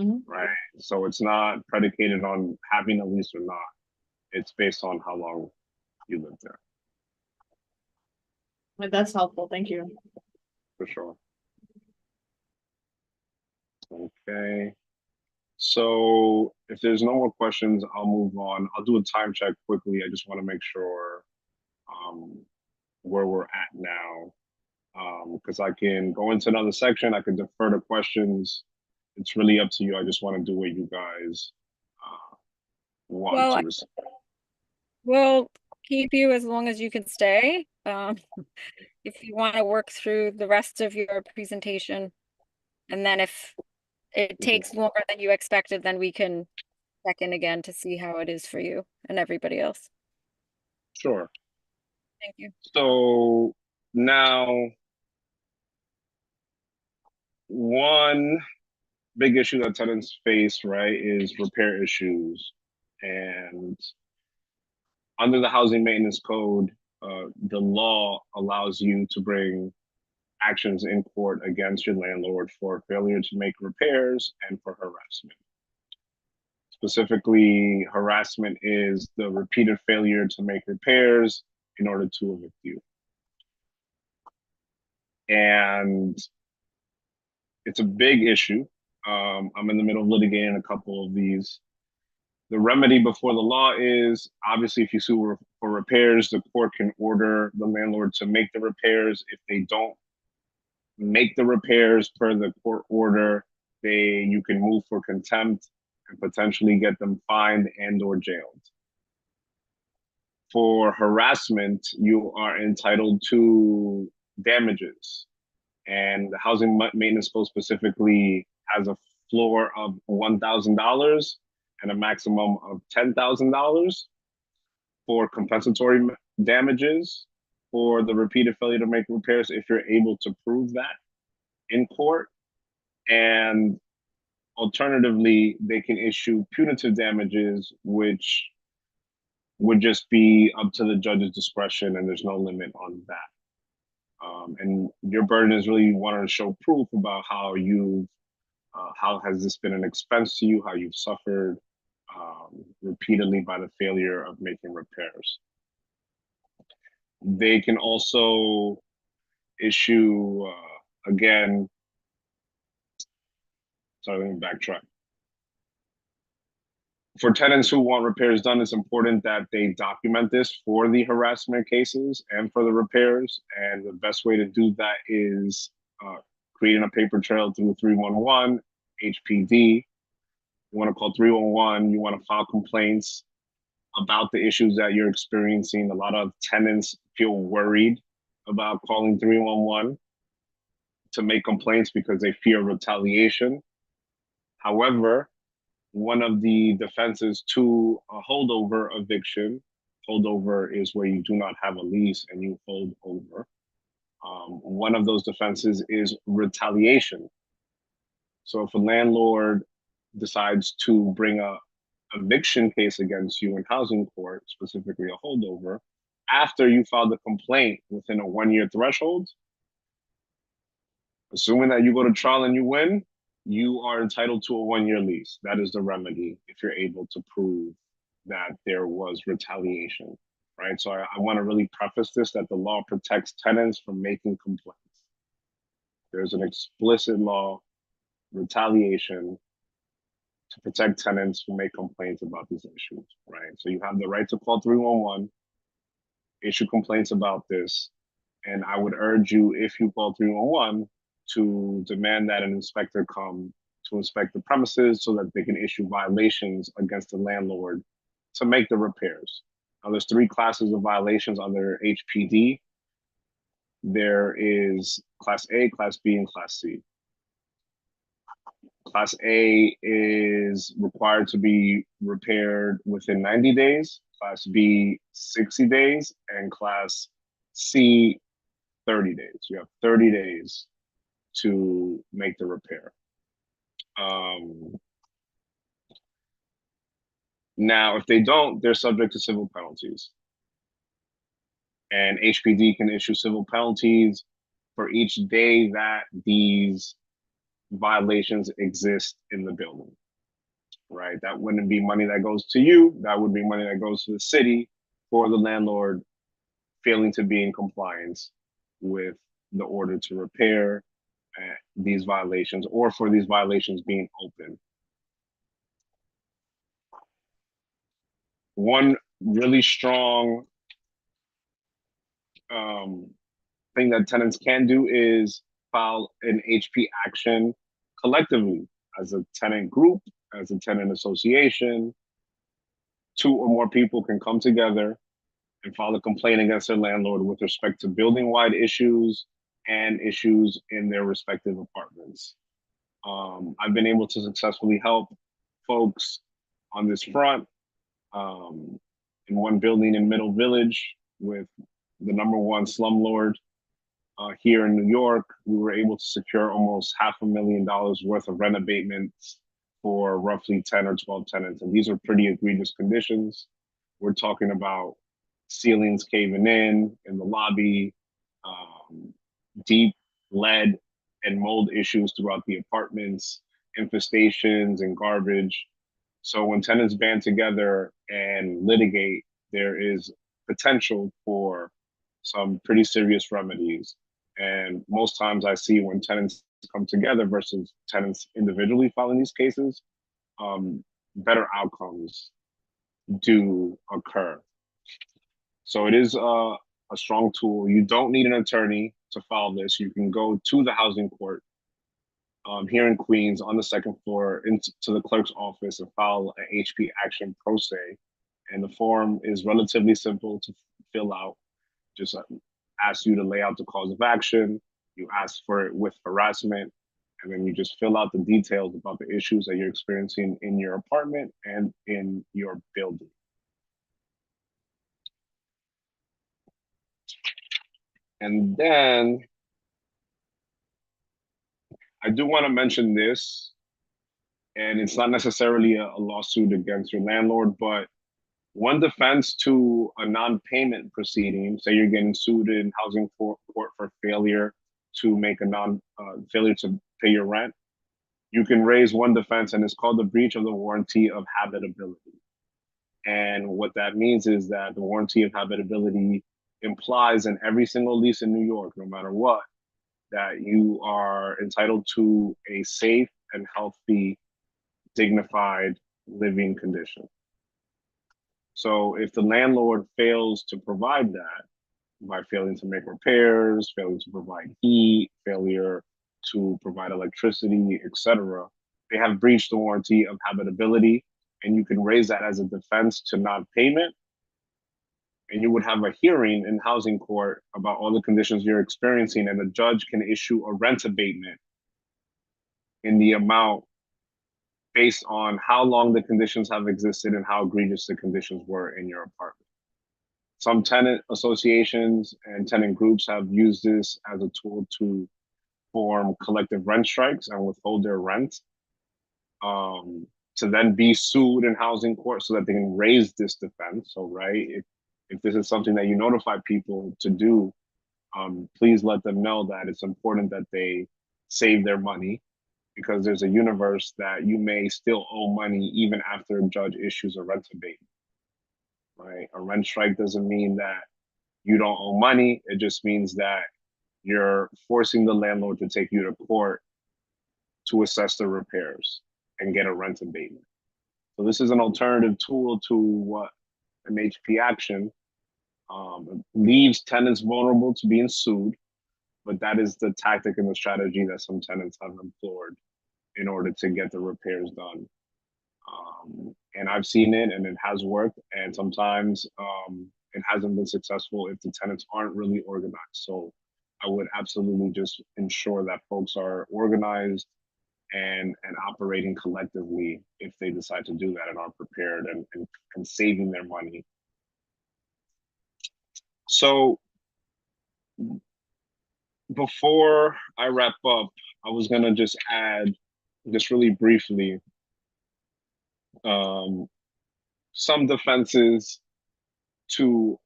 Mm-hmm. Right. So it's not predicated on having a lease or not. It's based on how long you lived there. That's helpful. Thank you. For sure. Okay. So if there's no more questions, I'll move on. I'll do a time check quickly. I just want to make sure where we're at now. Because I can go into another section. I can defer to questions. It's really up to you. I just want to do what you guys want to receive. We'll keep you as long as you can stay. If you want to work through the rest of your presentation, and then if it takes longer than you expected, then we can check in again to see how it is for you and everybody else. Sure. Thank you. So now, one big issue that tenants face, right, is repair issues. And under the Housing Maintenance Code, the law allows you to bring actions in court against your landlord for failure to make repairs and for harassment. Specifically, harassment is the repeated failure to make repairs in order to evict you. And it's a big issue. I'm in the middle of litigating a couple of these. The remedy before the law is obviously if you sue for repairs, the court can order the landlord to make the repairs. If they don't make the repairs per the court order, you can move for contempt and potentially get them fined and or jailed. For harassment, you are entitled to damages. And the Housing Maintenance Code specifically has a floor of $1,000 and a maximum of $10,000 for compensatory damages for the repeated failure to make repairs if you're able to prove that in court. And alternatively, they can issue punitive damages, which would just be up to the judge's discretion, and there's no limit on that. And your burden is really wanting to show proof about how how has this been an expense to you, how you've suffered repeatedly by the failure of making repairs. They can also issue, again, sorry, let me backtrack. For tenants who want repairs done, it's important that they document this for the harassment cases and for the repairs. And the best way to do that is creating a paper trail through 311, HPD. You want to call 311, you want to file complaints about the issues that you're experiencing. A lot of tenants feel worried about calling 311 to make complaints because they fear retaliation. However, one of the defenses to a holdover eviction, holdover is where you do not have a lease and you hold over. One of those defenses is retaliation. So if a landlord decides to bring a eviction case against you in housing court, specifically a holdover, after you file the complaint within a 1-year threshold, assuming that you go to trial and you win, you are entitled to a 1-year lease. That is the remedy if you're able to prove that there was retaliation, right? So I want to really preface this that the law protects tenants from making complaints. There's an explicit law, retaliation, to protect tenants who make complaints about these issues, right? So you have the right to call 311, issue complaints about this, and I would urge you, if you call 311, to demand that an inspector come to inspect the premises so that they can issue violations against the landlord to make the repairs. Now, there's 3 classes of violations under HPD. There is Class A, Class B, and Class C. Class A is required to be repaired within 90 days, Class B, 60 days, and Class C, 30 days. You have 30 days to make the repair. Now, if they don't, they're subject to civil penalties. And HPD can issue civil penalties for each day that these violations exist in the building, right? That wouldn't be money that goes to you. That would be money that goes to the city for the landlord failing to be in compliance with the order to repair these violations, or for these violations being open. One really strong thing that tenants can do is file an HP action collectively as a tenant group, as a tenant association, two or more people can come together and file a complaint against their landlord with respect to building-wide issues and issues in their respective apartments. I've been able to successfully help folks on this front in one building in Middle Village with the #1 slumlord here in New York. We were able to secure almost $500,000 worth of rent abatements for roughly 10 or 12 tenants. And these are pretty egregious conditions. We're talking about ceilings caving in the lobby, deep lead and mold issues throughout the apartments, infestations and garbage. So when tenants band together and litigate, there is potential for some pretty serious remedies. And most times I see when tenants come together versus tenants individually filing these cases, better outcomes do occur. So it is a strong tool. You don't need an attorney to file this. You can go to the housing court here in Queens on the 2nd floor into the clerk's office and file an HP action pro se. And the form is relatively simple to fill out. Just ask you to lay out the cause of action. You ask for it with harassment, and then you just fill out the details about the issues that you're experiencing in your apartment and in your building. And then I do want to mention this, and it's not necessarily a lawsuit against your landlord, but one defense to a non-payment proceeding, say you're getting sued in housing court for failure to make a failure to pay your rent, you can raise one defense, and it's called the breach of the warranty of habitability. And what that means is that the warranty of habitability implies in every single lease in New York, no matter what, that you are entitled to a safe and healthy, dignified living condition. So if the landlord fails to provide that by failing to make repairs, failing to provide heat, failure to provide electricity, etc., they have breached the warranty of habitability, and you can raise that as a defense to non-payment. And you would have a hearing in housing court about all the conditions you're experiencing, and the judge can issue a rent abatement in the amount based on how long the conditions have existed and how egregious the conditions were in your apartment. Some tenant associations and tenant groups have used this as a tool to form collective rent strikes and withhold their rent, to then be sued in housing court so that they can raise this defense. So, right, if this is something that you notify people to do, please let them know that it's important that they save their money, because there's a universe that you may still owe money even after a judge issues a rent abatement, right? A rent strike doesn't mean that you don't owe money. It just means that you're forcing the landlord to take you to court to assess the repairs and get a rent abatement. So this is an alternative tool to what an HP action leaves tenants vulnerable to being sued, but that is the tactic and the strategy that some tenants have employed in order to get the repairs done. And I've seen it, and it has worked, and sometimes it hasn't been successful if the tenants aren't really organized. So I would absolutely just ensure that folks are organized and operating collectively if they decide to do that and are prepared and saving their money. So before I wrap up, I was gonna just add, just really briefly, some defenses to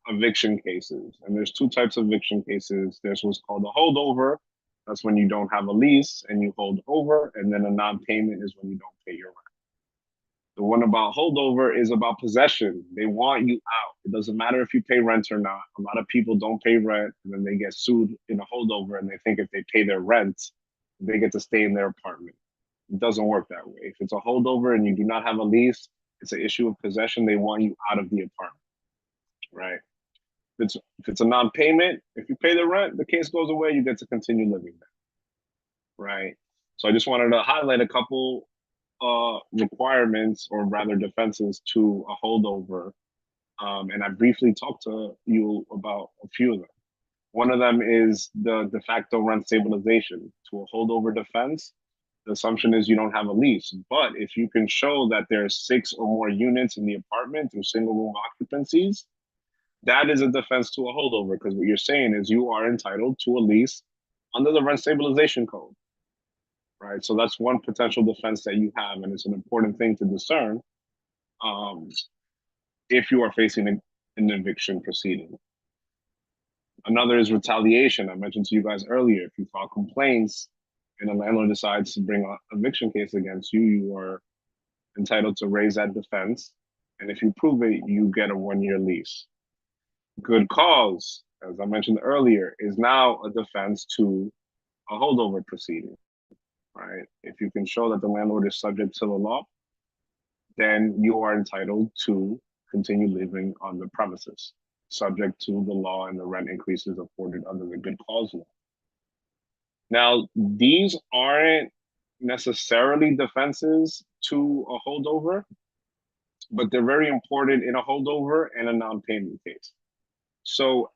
eviction cases. And there's two types of eviction cases. There's what's called a holdover. That's when you don't have a lease and you hold over. And then a non-payment is when you don't pay your rent. The one about holdover is about possession. They want you out. It doesn't matter if you pay rent or not. A lot of people don't pay rent, and then they get sued in a holdover, and they think if they pay their rent, they get to stay in their apartment. It doesn't work that way. If it's a holdover and you do not have a lease, it's an issue of possession. They want you out of the apartment, right? If it's a non-payment, if you pay the rent, the case goes away. You get to continue living there, right? So I just wanted to highlight a couple requirements, or rather defenses, to a holdover. And I briefly talked to you about a few of them. One of them is the de facto rent stabilization. To a holdover defense, the assumption is you don't have a lease. But if you can show that there's 6 or more units in the apartment through single room occupancies, that is a defense to a holdover, because what you're saying is you are entitled to a lease under the rent stabilization code, right? So that's one potential defense that you have, and it's an important thing to discern if you are facing an eviction proceeding. Another is retaliation. I mentioned to you guys earlier, if you file complaints and a landlord decides to bring an eviction case against you, you are entitled to raise that defense. And if you prove it, you get a 1-year lease. Good cause, as I mentioned earlier, is now a defense to a holdover proceeding, right? If you can show that the landlord is subject to the law, then you are entitled to continue living on the premises, subject to the law and the rent increases afforded under the good cause law. Now, these aren't necessarily defenses to a holdover, but they're very important in a holdover and a non-payment case. So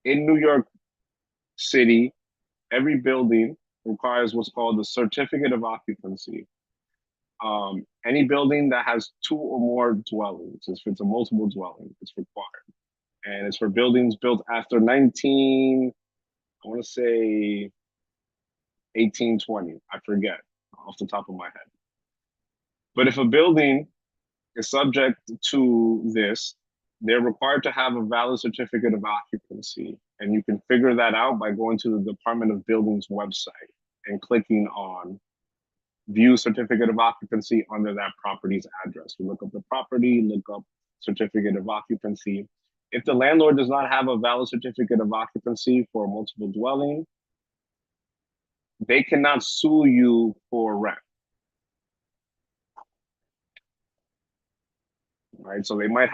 in New York City, every building requires what's called a certificate of occupancy. Any building that has 2 or more dwellings, if it's a multiple dwelling, it's required. And it's for buildings built after 1820, I forget off the top of my head. But if a building is subject to this, they're required to have a valid certificate of occupancy. And you can figure that out by going to the Department of Buildings website and clicking on view certificate of occupancy under that property's address. You look up the property, look up certificate of occupancy. If the landlord does not have a valid certificate of occupancy for a multiple dwelling, they cannot sue you for rent. Right? So they might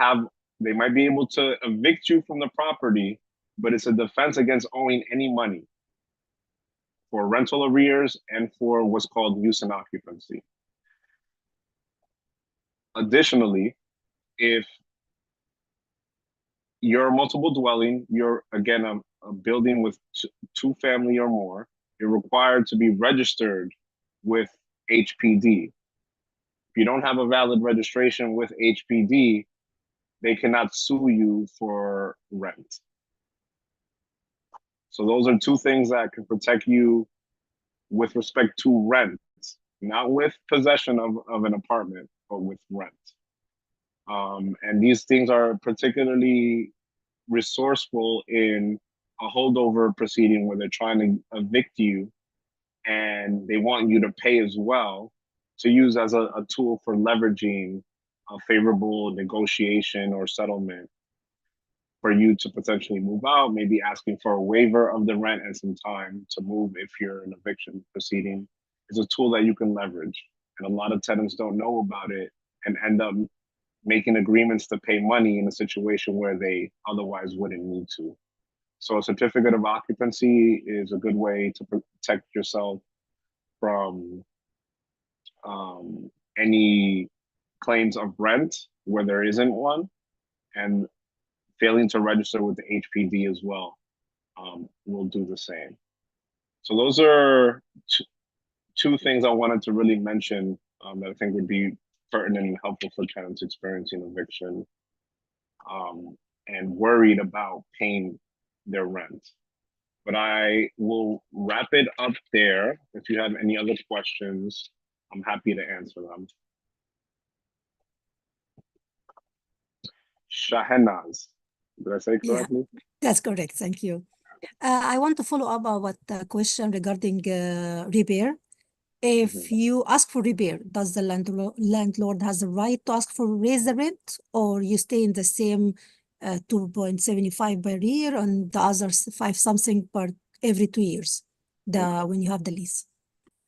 be able to evict you from the property, but it's a defense against owing any money for rental arrears and for what's called use and occupancy. Additionally, if you're a multiple dwelling, you're again a building with 2 family or more, you're required to be registered with HPD. If you don't have a valid registration with HPD, they cannot sue you for rent. So those are 2 things that can protect you with respect to rent, not with possession of an apartment, but with rent. And these things are particularly resourceful in a holdover proceeding where they're trying to evict you and they want you to pay as well, to use as a tool for leveraging a favorable negotiation or settlement for you to potentially move out, maybe asking for a waiver of the rent and some time to move if you're in eviction proceeding. It's a tool that you can leverage. And a lot of tenants don't know about it and end up making agreements to pay money in a situation where they otherwise wouldn't need to. So a certificate of occupancy is a good way to protect yourself from any claims of rent where there isn't one, and failing to register with the HPD as well will do the same. So those are 2 things I wanted to really mention that I think would be pertinent and helpful for tenants experiencing eviction and worried about paying their rent. But I will wrap it up there. If you have any other questions, I'm happy to answer them. Shahenaz, did I say correctly? Yeah, that's correct. Thank you. I want to follow up about the question regarding repair. If you ask for repair, does the landlord has the right to ask for raise the rent, or you stay in the same 2.75 per year and the others 5 something per every 2 years, when you have the lease?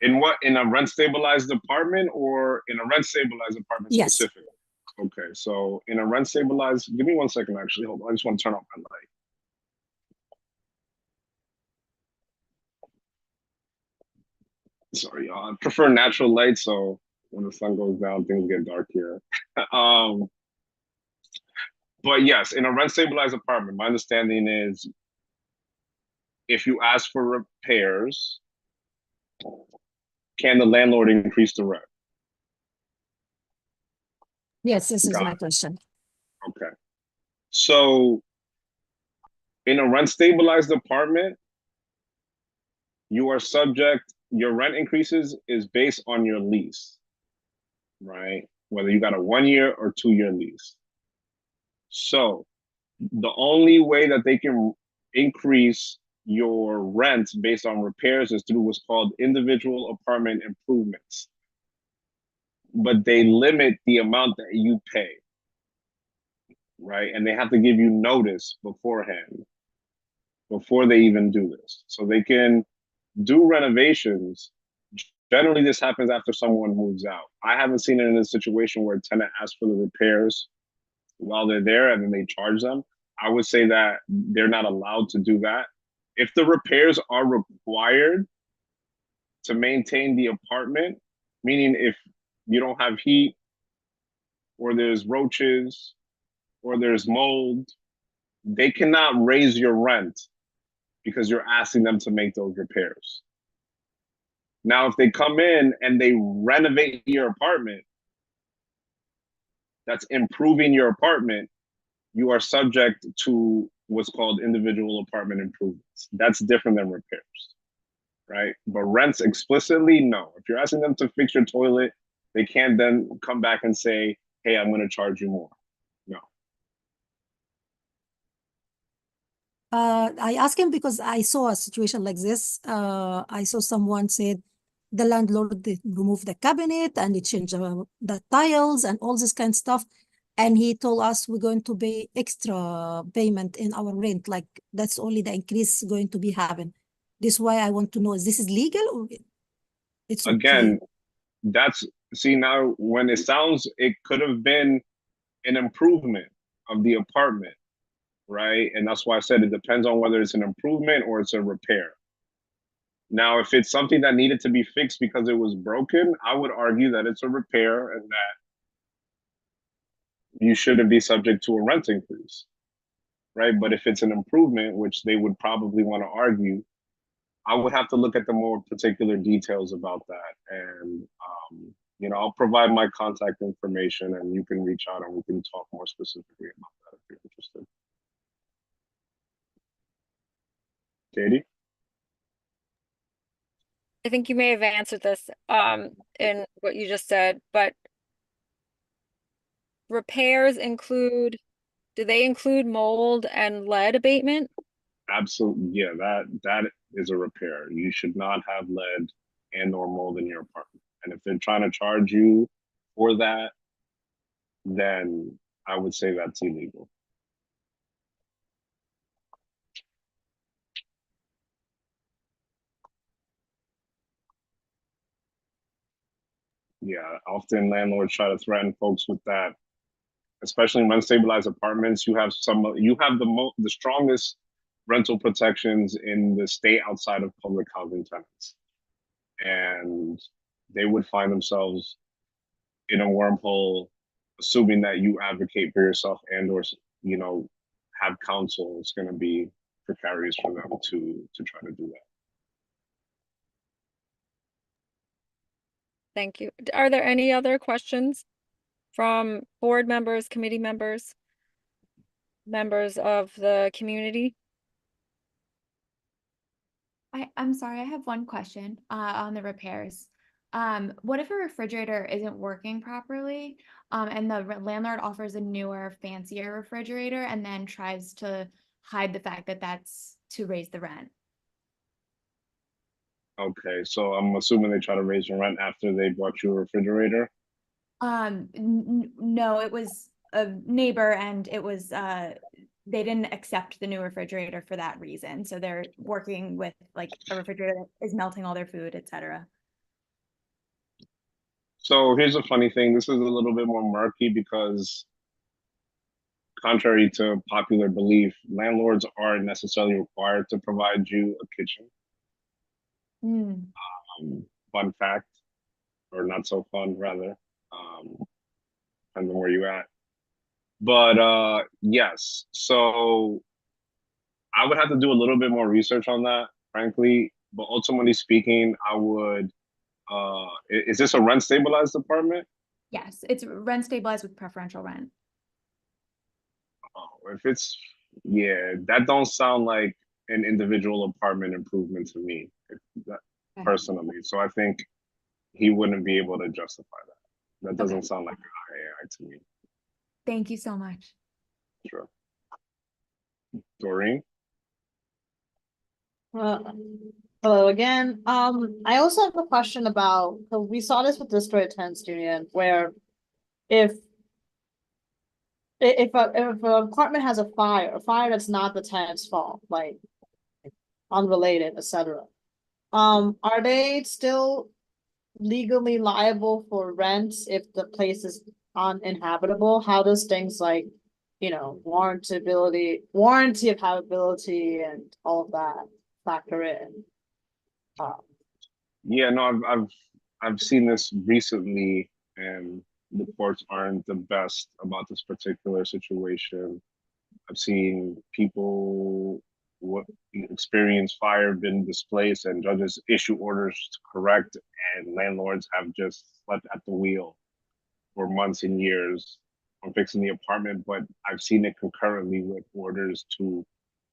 In a rent stabilized apartment or in a rent stabilized apartment Yes. specifically? Okay, so in a rent stabilized, give me 1 second actually, hold on, I just want to turn off my light. Sorry, y'all, I prefer natural light, so when the sun goes down, things get dark here. um, but yes, in a rent stabilized apartment, my understanding is if you ask for repairs, can the landlord increase the rent? Yes, this is Got my question. it. Okay. So in a rent stabilized apartment, you are subject, your rent increases is based on your lease, right? Whether you got a 1 year or 2 year lease. So the only way that they can increase your rent based on repairs is through what's called individual apartment improvements. But they limit the amount that you pay, right? And they have to give you notice beforehand before they even do this. So they can do renovations. Generally, this happens after someone moves out. I haven't seen it in a situation where a tenant asks for the repairs while they're there and then they charge them. I would say that they're not allowed to do that. If the repairs are required to maintain the apartment, meaning if you don't have heat or there's roaches or there's mold, they cannot raise your rent because you're asking them to make those repairs. Now, if they come in and they renovate your apartment, that's improving your apartment, you are subject to what's called individual apartment improvements. That's different than repairs, right? But rents explicitly, no. If you're asking them to fix your toilet, they can't then come back and say, hey, I'm going to charge you more. No. I asked him because I saw a situation like this. I saw someone said the landlord did remove the cabinet and he changed the tiles and all this kind of stuff. And he told us we're going to pay extra payment in our rent. Like that's only the increase going to be happen. This is why I want to know, is this legal or it's okay? Again, that's, see, now when it sounds, it could have been an improvement of the apartment, right? And that's why I said it depends on whether it's an improvement or it's a repair. Now, if it's something that needed to be fixed because it was broken, I would argue that it's a repair and that you shouldn't be subject to a rent increase, right? But if it's an improvement, which they would probably want to argue, I would have to look at the more particular details about that. And, I'll provide my contact information and you can reach out and we can talk more specifically about that if you're interested. Katie? I think you may have answered this in what you just said, but repairs include, do they include mold and lead abatement? Absolutely. Yeah, that is a repair. You should not have lead and or mold in your apartment. And if they're trying to charge you for that, then I would say that's illegal. Yeah, often landlords try to threaten folks with that, especially in unstabilized apartments. You have the strongest rental protections in the state outside of public housing tenants, and they would find themselves in a wormhole, assuming that you advocate for yourself and or have counsel. It's going to be precarious for them to try to do that. Thank you. Are there any other questions from board members, committee members, members of the community? I'm sorry, I have one question on the repairs. What if a refrigerator isn't working properly, and the landlord offers a newer, fancier refrigerator and then tries to hide the fact that that's to raise the rent? Okay, so I'm assuming they try to raise your rent after they bought you a refrigerator. No, it was a neighbor and it was they didn't accept the new refrigerator for that reason. So they're working with like a refrigerator that is melting all their food, etc. So here's a funny thing. This is a little bit more murky because contrary to popular belief, landlords aren't necessarily required to provide you a kitchen. Mm. Fun fact, or not so fun rather. Depends on where you're at. But yes, so I would have to do a little bit more research on that, frankly. But ultimately speaking, I would. Is this a rent stabilized apartment? Yes, it's rent stabilized with preferential rent. Oh, if it's yeah, that don't sound like an individual apartment improvement to me, that, Okay. personally. So I think he wouldn't be able to justify that. That doesn't Okay. sound like an IAI to me. Thank you so much. Sure. Doreen? Hello again. I also have a question about, so we saw this with Destroy Tenants Union, where if if an apartment has a fire that's not the tenant's fault, like unrelated, etc. Are they still legally liable for rents if the place is uninhabitable? How does things like, warranty of habitability and all of that factor in? Yeah, no, I've seen this recently, and the courts aren't the best about this particular situation. I've seen people what experience fire, been displaced, and judges issue orders to correct, and landlords have just slept at the wheel for months and years on fixing the apartment. But I've seen it concurrently with orders to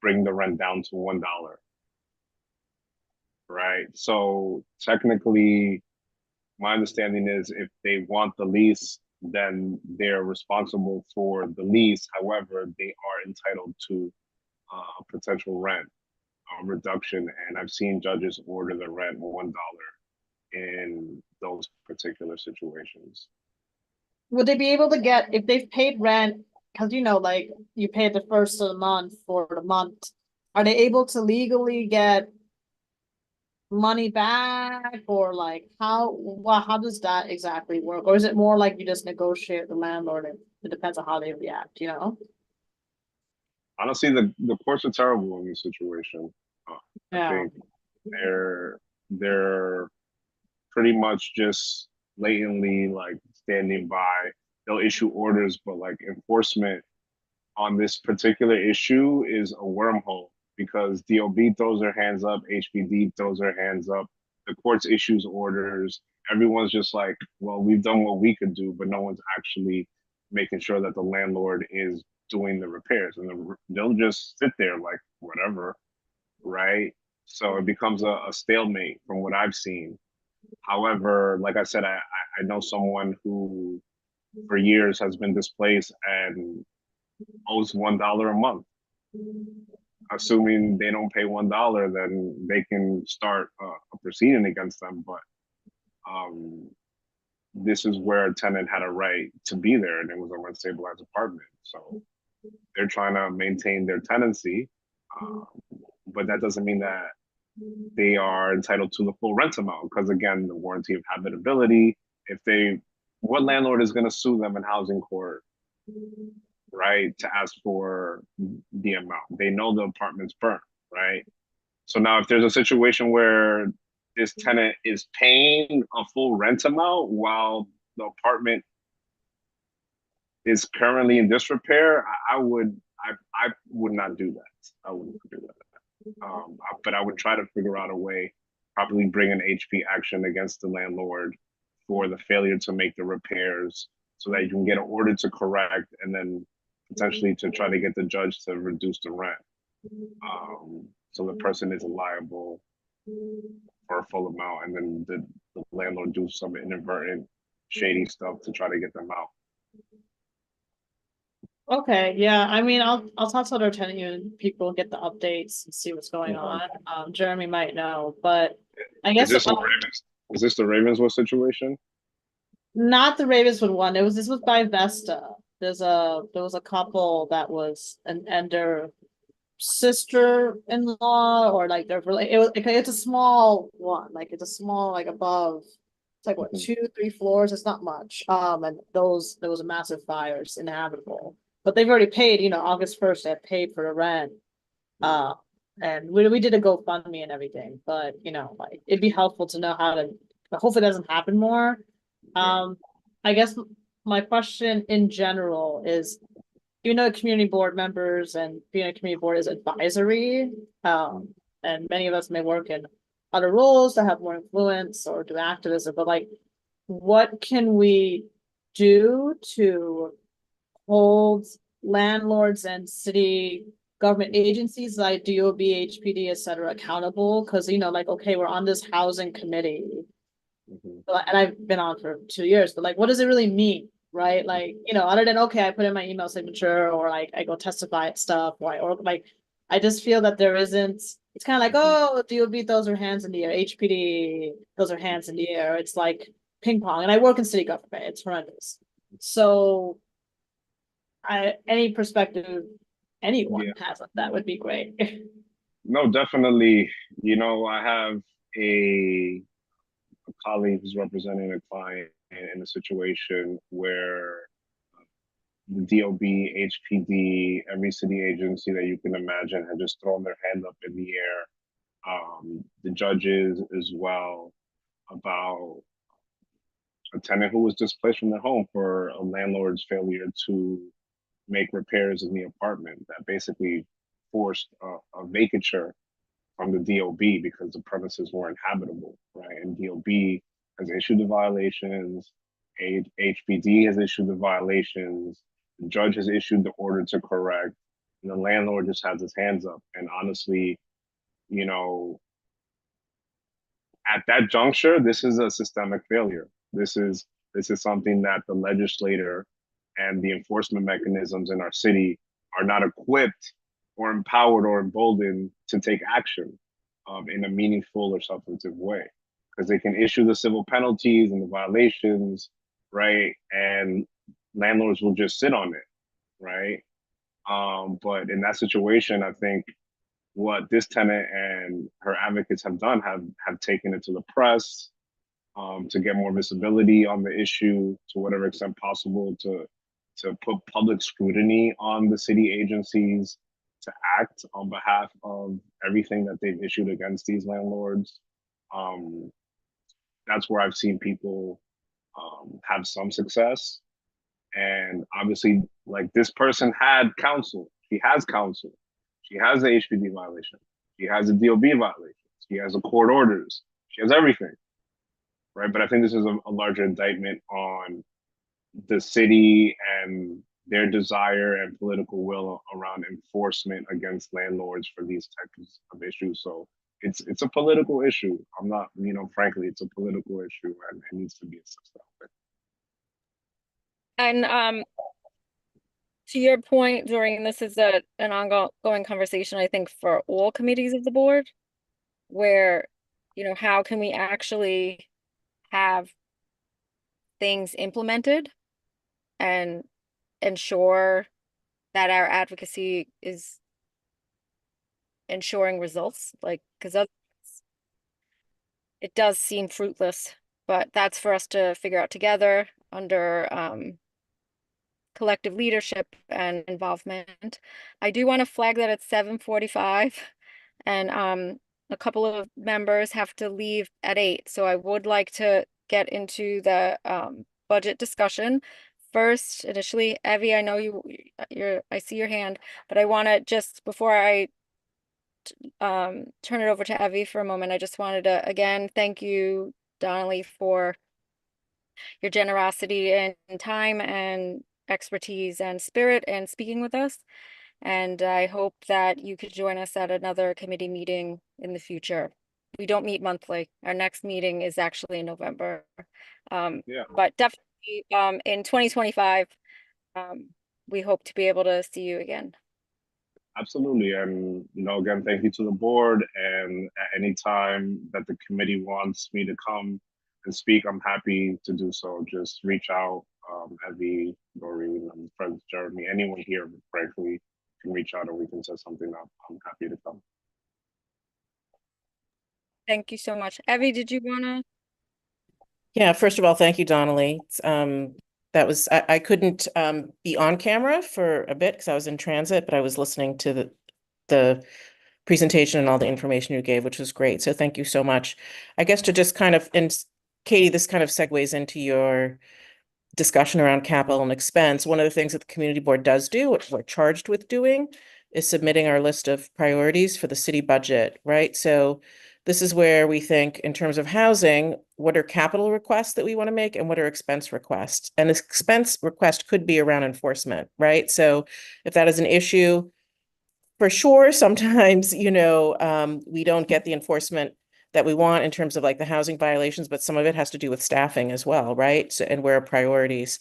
bring the rent down to $1. Right. So technically, my understanding is if they want the lease, then they're responsible for the lease. However, they are entitled to potential rent reduction. And I've seen judges order the rent $1 in those particular situations. Would they be able to get, if they've paid rent, because like you pay the first of the month for the month, are they able to legally get money back, or like how does that exactly work? Or is it more like you just negotiate with the landlord and it depends on how they react, Honestly, the courts are terrible in this situation. I Yeah. think they're pretty much just blatantly like standing by. They'll issue orders, but like enforcement on this particular issue is a wormhole because DOB throws their hands up, HPD throws their hands up, the courts issues orders. Everyone's just like, well, we've done what we could do, but no one's actually making sure that the landlord is doing the repairs, and they'll just sit there like whatever, right? So it becomes a stalemate from what I've seen. However, like I said, I know someone who for years has been displaced and owes $1 a month. Assuming they don't pay $1, then they can start a proceeding against them. But this is where a tenant had a right to be there, and it was a rent stabilized apartment. So they're trying to maintain their tenancy, but that doesn't mean that they are entitled to the full rent amount. Because again, the warranty of habitability. What landlord is going to sue them in housing court, right, to ask for the amount? They know the apartment's burnt, right? So now if there's a situation where this tenant is paying a full rent amount while the apartment is currently in disrepair, I would not do that. I wouldn't do that. But I would try to figure out a way, probably bring an HP action against the landlord for the failure to make the repairs so that you can get an order to correct and then potentially to try to get the judge to reduce the rent. So the person isn't liable for a full amount, and then the landlord do some inadvertent shady stuff to try to get them out. Okay, yeah. I mean, I'll talk to other tenant union people and get the updates and see what's going on. Jeremy might know, but I guess Is this the Ravenswood situation? not the Ravenswood one. This was by Vesta. There was a couple that was and their sister-in-law, or like they're it's a small one, like it's a small, like above, it's like what, 2-3 floors, it's not much. And there was a massive fires, inhabitable, but they've already paid, August 1st they had paid for the rent. And we did a GoFundMe and everything, but like it'd be helpful to know how to, hopefully it doesn't happen more. I guess my question in general is, community board members and being a community board is advisory. And many of us may work in other roles that have more influence or do activism, but like, what can we do to hold landlords and city government agencies like DOB, HPD, et cetera, accountable? Because, like, okay, we're on this housing committee, and I've been on for 2 years, but like, what does it really mean? Right? Like, other than, okay, I put in my email signature, or like I go testify at stuff, or like, I just feel that there isn't, it's kind of like, oh, DOB, those are hands in the air, HPD, those are hands in the air. It's like ping pong. And I work in city government, it's horrendous. So any perspective anyone has on that would be great. No, definitely. I have a colleague who's representing a client in a situation where the DOB, HPD, every city agency that you can imagine had just thrown their hand up in the air. The judges as well, about a tenant who was displaced from their home for a landlord's failure to make repairs in the apartment that basically forced a vacature from the DOB because the premises were inhabitable, right? And DOB has issued the violations, HPD has issued the violations, the judge has issued the order to correct, and the landlord just has his hands up. And honestly, at that juncture, this is a systemic failure. This is something that the legislator and the enforcement mechanisms in our city are not equipped or empowered or emboldened to take action in a meaningful or substantive way, because they can issue the civil penalties and the violations, right? And landlords will just sit on it, right? But in that situation, I think what this tenant and her advocates have done have taken it to the press to get more visibility on the issue to whatever extent possible, to put public scrutiny on the city agencies to act on behalf of everything that they've issued against these landlords. That's where I've seen people have some success. And obviously, like, this person had counsel. She has counsel. She has the HPD violation. She has a DOB violation. She has the court orders. She has everything, right? But I think this is a larger indictment on the city and their desire and political will around enforcement against landlords for these types of issues. So it's a political issue. I'm not, frankly, it's a political issue and it needs to be assessed that way. And to your point, Doreen, this is an ongoing conversation, I think, for all committees of the board, where, how can we actually have things implemented and ensure that our advocacy is ensuring results, like, because it does seem fruitless, but that's for us to figure out together under collective leadership and involvement. I do want to flag that it's 7:45 and a couple of members have to leave at 8. So I would like to get into the budget discussion. First, initially, Evie, I know I see your hand, but I want to just, before I turn it over to Evie for a moment, I just wanted to, again, thank you, Donnelly, for your generosity and time and expertise and spirit and speaking with us. And I hope that you could join us at another committee meeting in the future. We don't meet monthly. Our next meeting is actually in November. But definitely in 2025, we hope to be able to see you again. Absolutely. And, again, thank you to the board. And at any time that the committee wants me to come and speak, I'm happy to do so. Just reach out, Evie, Doreen, and friends, Jeremy, anyone here, frankly, can reach out and we can set something up. I'm happy to come. Thank you so much. Evie, did you want to? Yeah, first of all, thank you, Donnelly. That was, I couldn't be on camera for a bit because I was in transit, but I was listening to the presentation and all the information you gave, which was great. So thank you so much. I guess to just kind of Katie, this kind of segues into your discussion around capital and expense. One of the things that the community board does do, which we're charged with doing, is submitting our list of priorities for the city budget, right? So this is where we think in terms of housing, what are capital requests that we want to make and what are expense requests? And this expense request could be around enforcement, right? So if that is an issue, for sure, sometimes, we don't get the enforcement that we want in terms of like the housing violations, but some of it has to do with staffing as well, right? So, and where are priorities?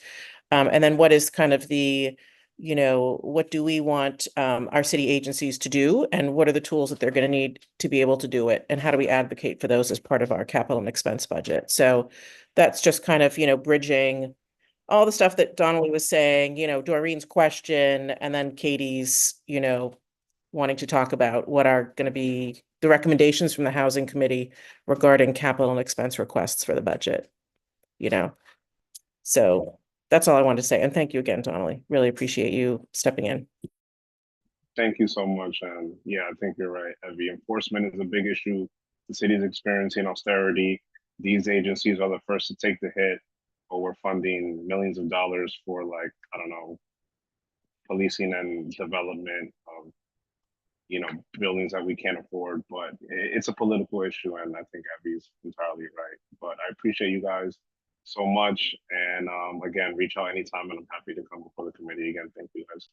And then what is kind of the, what do we want our city agencies to do? And what are the tools that they're going to need to be able to do it? And how do we advocate for those as part of our capital and expense budget? So that's just kind of, bridging all the stuff that Donnelly was saying, Doreen's question, and then Katie's, wanting to talk about what are going to be the recommendations from the housing committee regarding capital and expense requests for the budget, So that's all I wanted to say. And thank you again, Donnelly. Really appreciate you stepping in. Thank you so much. And yeah, I think you're right, Evie. Enforcement is a big issue. The city is experiencing austerity. These agencies are the first to take the hit, but we're funding millions of dollars for like, I don't know, policing and development of, buildings that we can't afford. But it's a political issue, and I think Evie's entirely right. But I appreciate you guys so much. And again, reach out anytime, and I'm happy to come before the committee again. Thank you guys.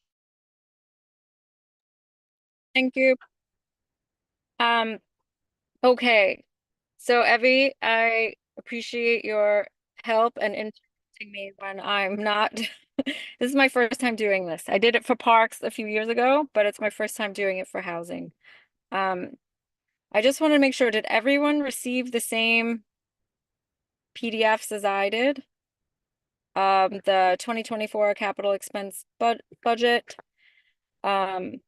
Thank you. Okay. So Evie, I appreciate your help and interrupting me when I'm not. This is my first time doing this. I did it for parks a few years ago, but it's my first time doing it for housing. I just want to make sure, did everyone receive the same PDFs as I did? The 2024 capital expense budget. You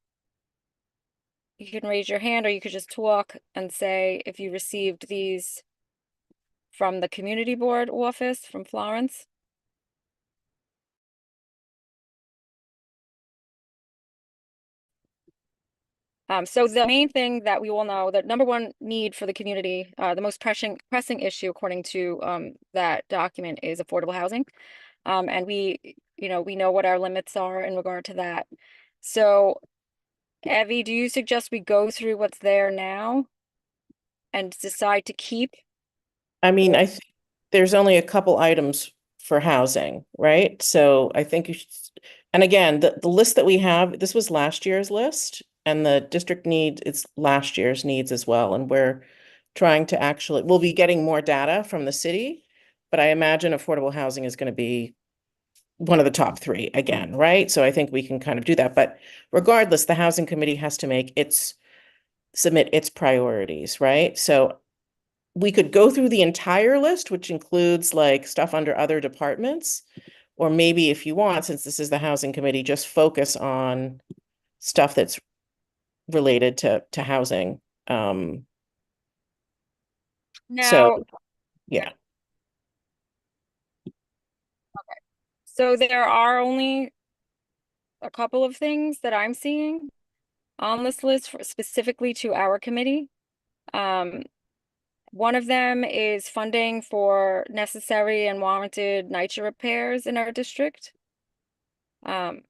can raise your hand, or you could just talk and say if you received these from the community board office from Florence. So the main thing that we all know, the number one need for the community, the most pressing issue according to that document is affordable housing. And we know what our limits are in regard to that. So Evie, do you suggest we go through what's there now and decide to keep? I mean, I think there's only a couple items for housing, right? So I think you should, and again, the list that we have, this was last year's list, and the district needs, it's last year's needs as well. And we're trying to we'll be getting more data from the city, but I imagine affordable housing is going to be one of the top three again, right? So I think we can kind of do that. But regardless, the housing committee has to submit its priorities, right? So we could go through the entire list, which includes like stuff under other departments, or maybe if you want, since this is the housing committee, just focus on stuff that's related to housing. Now, So yeah. so there are only a couple of things that I'm seeing on this list specifically to our committee. One of them is funding for necessary and warranted NYCHA repairs in our district. And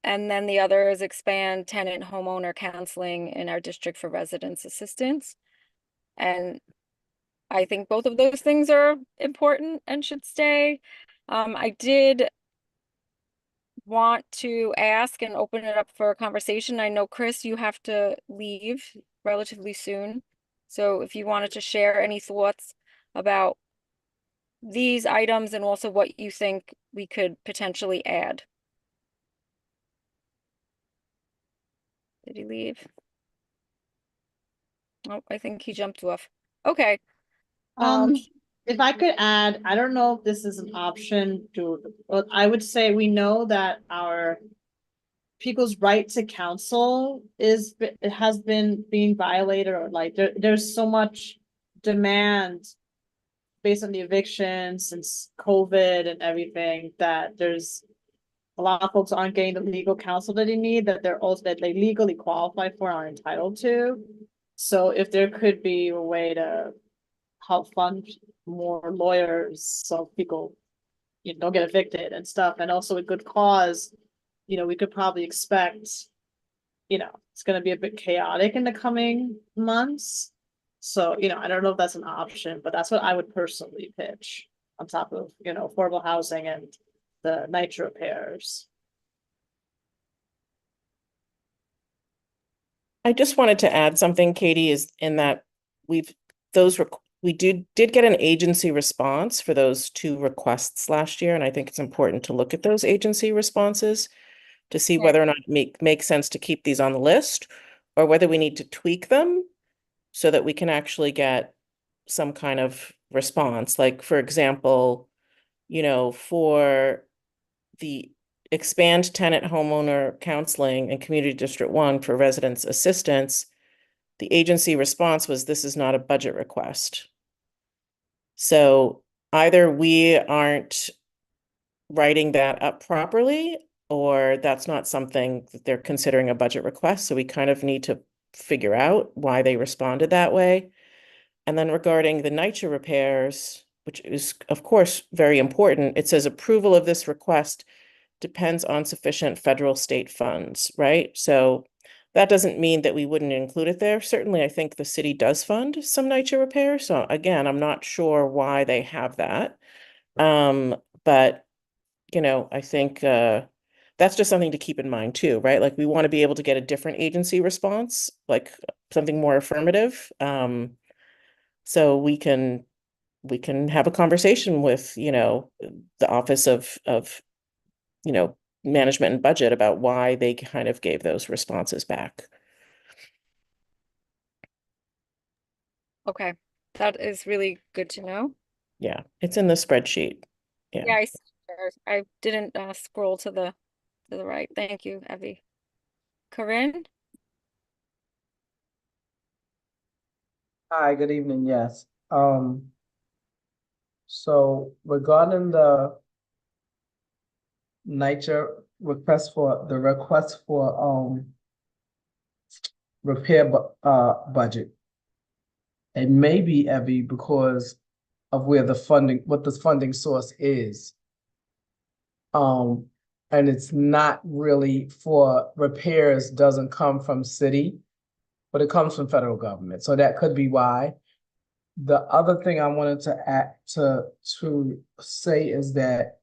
then the other is expand tenant homeowner counseling in our district for residents assistance. And I think both of those things are important and should stay. I did want to ask and open it up for a conversation. I know, Chris, you have to leave relatively soon. So if you wanted to share any thoughts about these items and also what you think we could potentially add. Did he leave? Oh, I think he jumped off. Okay. If I could add, I don't know if this is an option well, I would say we know that our people's right to counsel has been being violated, or like there's so much demand based on the eviction since COVID and everything, that there's a lot of folks aren't getting the legal counsel that they need, that they legally qualify for and are entitled to. So if there could be a way to help fund more lawyers, so people, don't get evicted and stuff, and also a good cause, we could probably expect, it's gonna be a bit chaotic in the coming months. So, I don't know if that's an option, but that's what I would personally pitch on top of, affordable housing and the nitro repairs. I just wanted to add something, Katie, is in that we did get an agency response for those 2 requests last year, and I think it's important to look at those agency responses to see Right. whether or not it makes sense to keep these on the list or whether we need to tweak them so that we can actually get some kind of response. Like, for example, for the expand tenant homeowner counseling in Community District 1 for residents' assistance, the agency response was, this is not a budget request. So either we aren't writing that up properly, or that's not something that they're considering a budget request. So we kind of need to figure out why they responded that way. And then regarding the NYCHA repairs, which is of course very important, it says approval of this request depends on sufficient federal state funds, right? So that doesn't mean that we wouldn't include it there. Certainly, I think the city does fund some NYCHA repairs. So again, I'm not sure why they have that. But I think that's just something to keep in mind too, right? Like we want to be able to get a different agency response, like something more affirmative. So we can have a conversation with, the Office of Management and Budget about why they kind of gave those responses back. Okay, that is really good to know. Yeah, it's in the spreadsheet. Yeah, Yeah. I didn't scroll to the right. Thank you, Evie. Corinne? Hi, good evening. Yes. So regarding the nature request for repair budget, it may be, Evie, because of what the funding source is. And it's not really for repairs, doesn't come from city, but it comes from federal government. So that could be why. The other thing I wanted to add to say is that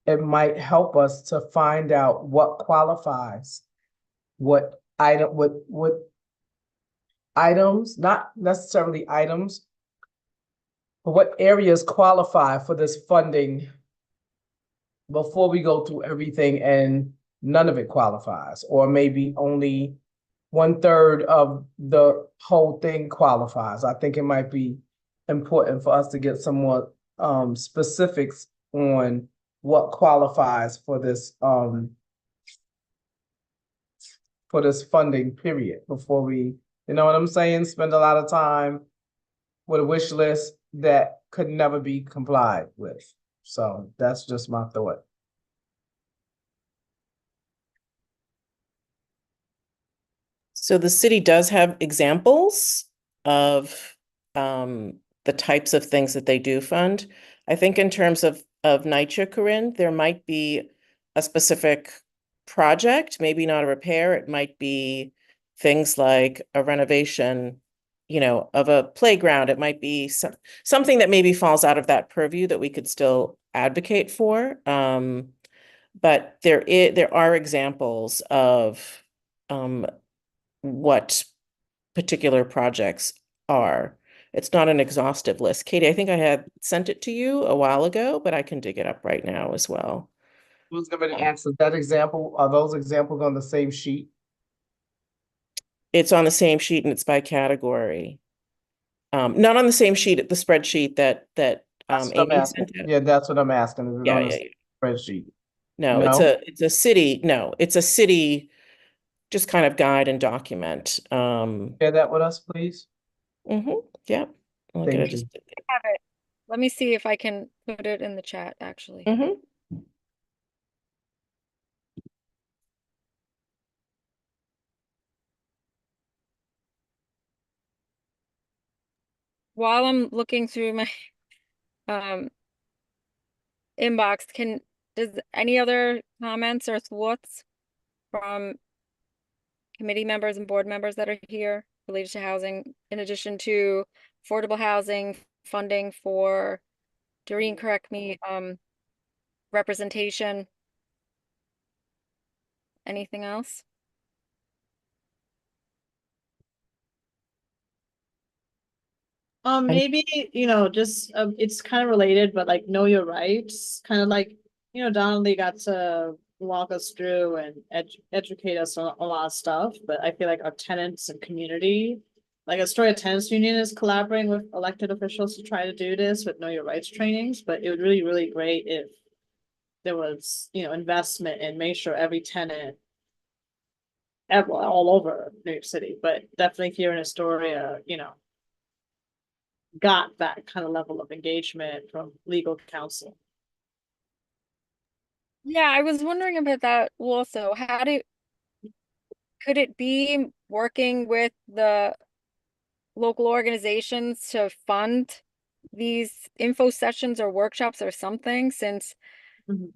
it might help us to find out what qualifies, what items, not necessarily items, but what areas qualify for this funding before we go through everything and none of it qualifies, or maybe only 1/3 of the whole thing qualifies. I think it might be important for us to get some more specifics on what qualifies for this funding period before we, you know what I'm saying, spend a lot of time with a wish list that could never be complied with. So that's just my thought. So the city does have examples of the types of things that they do fund. I think in terms of NYCHA, Corinne, there might be a specific project, maybe not a repair. It might be things like a renovation, of a playground. It might be something that maybe falls out of that purview that we could still advocate for. But there are examples of what particular projects are. It's not an exhaustive list. Katie, I think I had sent it to you a while ago, but I can dig it up right now as well. Who's going to answer that example? Are those examples on the same sheet? It's on the same sheet and it's by category. Not on the same sheet, the spreadsheet that Amy sent out. Yeah, that's what I'm asking. Is it Yeah, on yeah, the yeah. spreadsheet? No, No? it's a city, no, it's a city just kind of guide and document. Share that with us, please. Yeah. Look at Thank it. you. Just I have it. Let me see if I can put it in the chat, actually. While I'm looking through my inbox, does any other comments or thoughts from committee members and board members that are here related to housing, in addition to affordable housing, funding for, Doreen, correct me, representation? Anything else? Maybe, just, it's kind of related, but like know your rights, kind of like, Donnelly got to walk us through and educate us on a lot of stuff, but I feel like our tenants and community, like Astoria Tenants Union is collaborating with elected officials to try to do this with know your rights trainings, but it would really, really great if there was, investment and make sure every tenant all over New York City, but definitely here in Astoria, got that kind of level of engagement from legal counsel. Yeah, I was wondering about that also. Could it be working with the local organizations to fund these info sessions or workshops or something, since Mhm.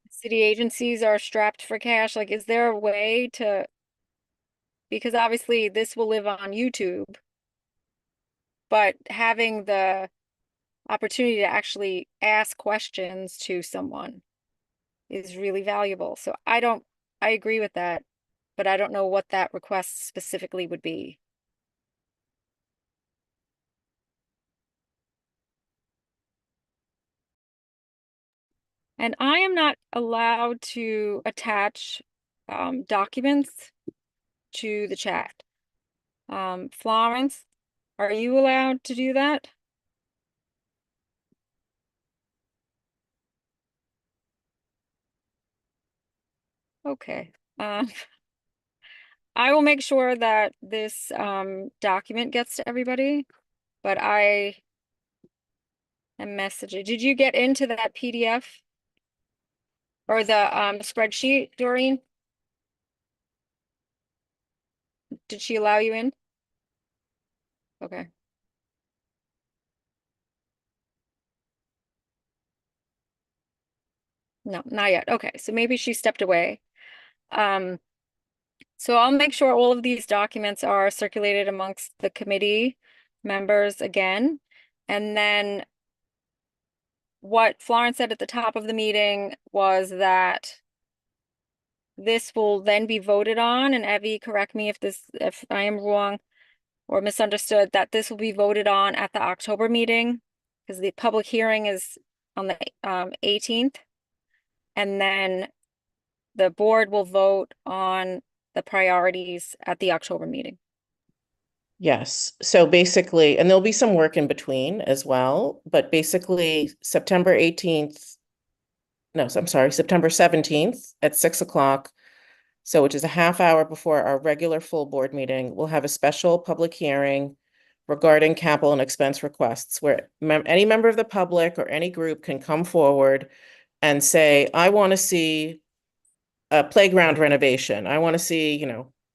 city agencies are strapped for cash? Like, is there a way to, because obviously this will live on YouTube, but having the opportunity to actually ask questions to someone is really valuable. So I agree with that, but I don't know what that request specifically would be. And I am not allowed to attach documents to the chat. Florence, are you allowed to do that? Okay. I will make sure that this document gets to everybody, but I am messaging. Did you get into that PDF or the spreadsheet, Doreen? Did she allow you in? Okay. No, not yet. Okay, so maybe she stepped away. So I'll make sure all of these documents are circulated amongst the committee members again. And then what Florence said at the top of the meeting was that this will then be voted on, and Evie, correct me if I am wrong or misunderstood, that this will be voted on at the October meeting, because the public hearing is on the 18th. And then the board will vote on the priorities at the October meeting. Yes. So basically, and there'll be some work in between as well, but basically September 18th, no, I'm sorry, September 17th at 6 o'clock. So which is a half hour before our regular full board meeting, we'll have a special public hearing regarding capital and expense requests where any member of the public or any group can come forward and say, I want to see a playground renovation. I want to see,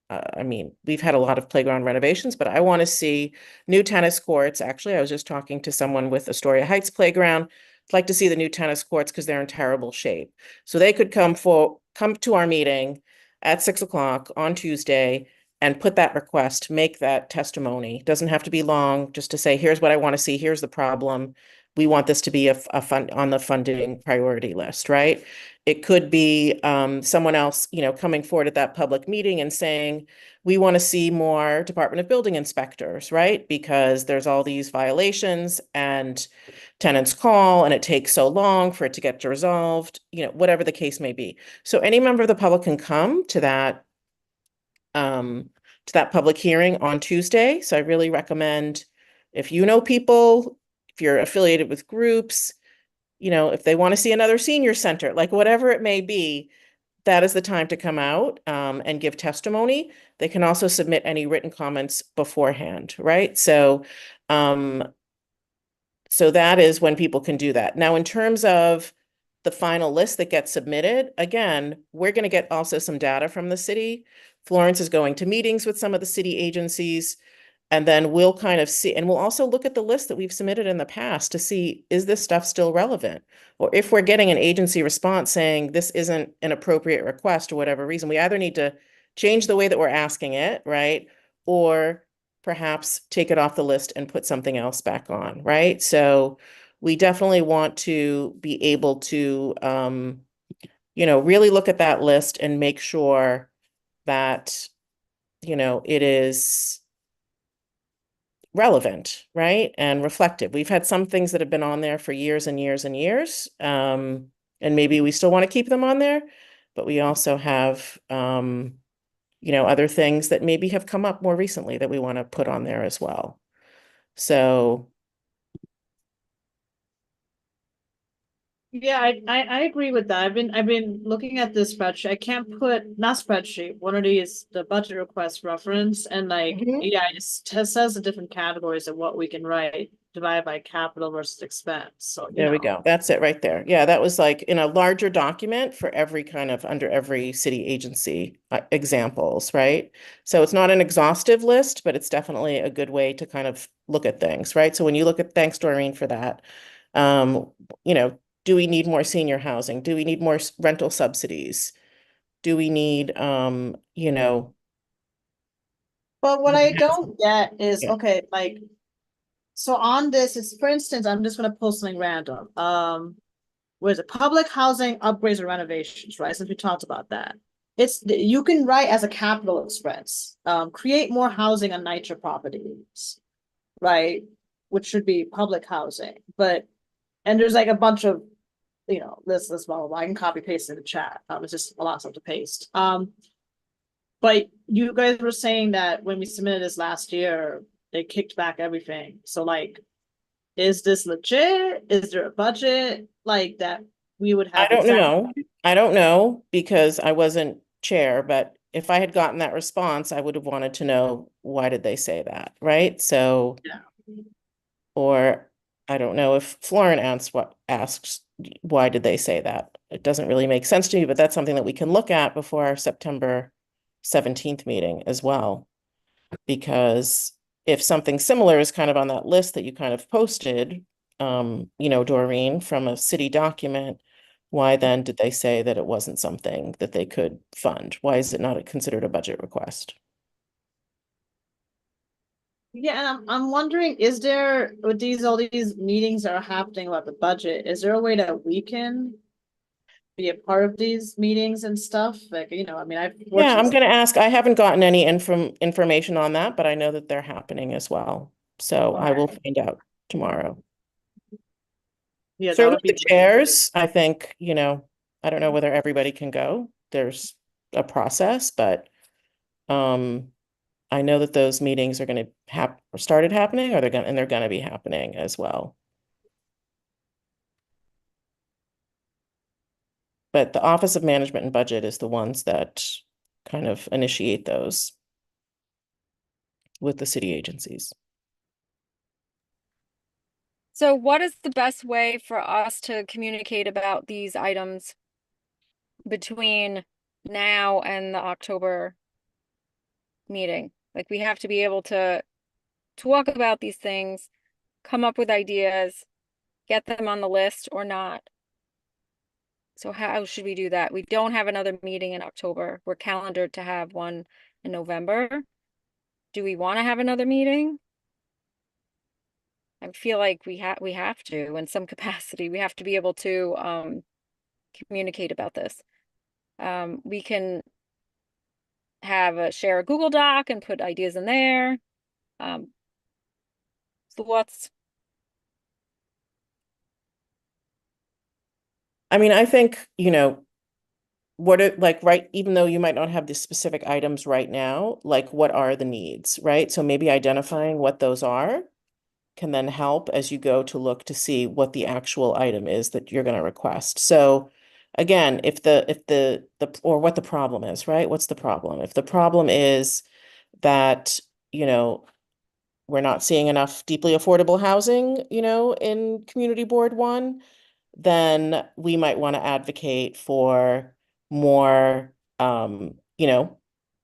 I mean, we've had a lot of playground renovations, but I want to see new tennis courts. Actually, I was just talking to someone with Astoria Heights Playground. I'd like to see the new tennis courts because they're in terrible shape. So they could come to our meeting at 6 o'clock on Tuesday and put that request, make that testimony. Doesn't have to be long, just to say, here's what I want to see, here's the problem. We want this to be a fund on the funding priority list, right? It could be someone else, coming forward at that public meeting and saying, we want to see more Department of Building inspectors, right? Because there's all these violations and tenants call and it takes so long for it to get resolved, whatever the case may be. So any member of the public can come to that public hearing on Tuesday. So I really recommend, if you know people, if you're affiliated with groups, if they want to see another senior center, like whatever it may be, that is the time to come out and give testimony. They can also submit any written comments beforehand, right? So that is when people can do that. Now, in terms of the final list that gets submitted, again, we're going to get also some data from the city. Florence is going to meetings with some of the city agencies. And then we'll kind of see, and we'll also look at the list that we've submitted in the past to see, is this stuff still relevant? Or if we're getting an agency response saying this isn't an appropriate request or whatever reason, we either need to change the way that we're asking it, right? Or perhaps take it off the list and put something else back on, right? So we definitely want to be able to, really look at that list and make sure that, it is relevant, right? And reflective. We've had some things that have been on there for years and years and years. And maybe we still want to keep them on there, but we also have, other things that maybe have come up more recently that we want to put on there as well. So Yeah, I agree with that. I've been looking at this spreadsheet. I can't put, not spreadsheet, one of these, the budget request reference, and like, Mhm. yeah, it says the different categories of what we can write, divided by capital versus expense. So, there we go. That's it right there. Yeah, that was like in a larger document for every kind of under every city agency examples, right? So it's not an exhaustive list, but it's definitely a good way to kind of look at things, right? So when you look at, thanks Doreen for that. Do we need more senior housing? Do we need more rental subsidies? Do we need, But what I don't get is, Yeah. okay, like, so on this is, for instance, I'm just gonna pull something random. What is it? Public housing upgrades or renovations, right? Since we talked about that. You can write as a capital expense, create more housing on NYCHA properties, right? Which should be public housing, and there's like a bunch of, this, blah, blah, blah. I can copy paste in the chat. It's just a lot of stuff to paste. But you guys were saying that when we submitted this last year, they kicked back everything. So like, is this legit? Is there a budget like that we would have? I don't know. I don't know because I wasn't chair, but if I had gotten that response, I would have wanted to know why did they say that, right? So, Yeah. or I don't know if Florin asks why did they say that? It doesn't really make sense to me, but that's something that we can look at before our September 17th meeting as well. Because if something similar is kind of on that list that you kind of posted, Doreen, from a city document, why then did they say that it wasn't something that they could fund? Why is it not considered a budget request? Yeah, and I'm wondering, is there, with all these meetings that are happening about the budget, is there a way that we can be a part of these meetings and stuff? Like, I mean, Yeah, I'm gonna ask. I haven't gotten any information on that, but I know that they're happening as well. So I will find out tomorrow. Yeah, that Certainly would be the chairs, I think, I don't know whether everybody can go. There's a process, but I know that those meetings are going to have started happening, or they're going to be happening as well. But the Office of Management and Budget is the ones that kind of initiate those with the city agencies. So what is the best way for us to communicate about these items between now and the October meeting? Like, we have to be able to talk about these things, come up with ideas, get them on the list or not. So how should we do that? We don't have another meeting in October. We're calendared to have one in November. Do we want to have another meeting? I feel like we have to, in some capacity. We have to be able to communicate about this. We can share a Google Doc and put ideas in there. Thoughts? I mean, I think, what are right, even though you might not have the specific items right now, like what are the needs, right? So maybe identifying what those are can then help as you go to look to see what the actual item is that you're going to request. So again, if or what the problem is, right? What's the problem? If the problem is that, we're not seeing enough deeply affordable housing, in Community Board 1, then we might want to advocate for more,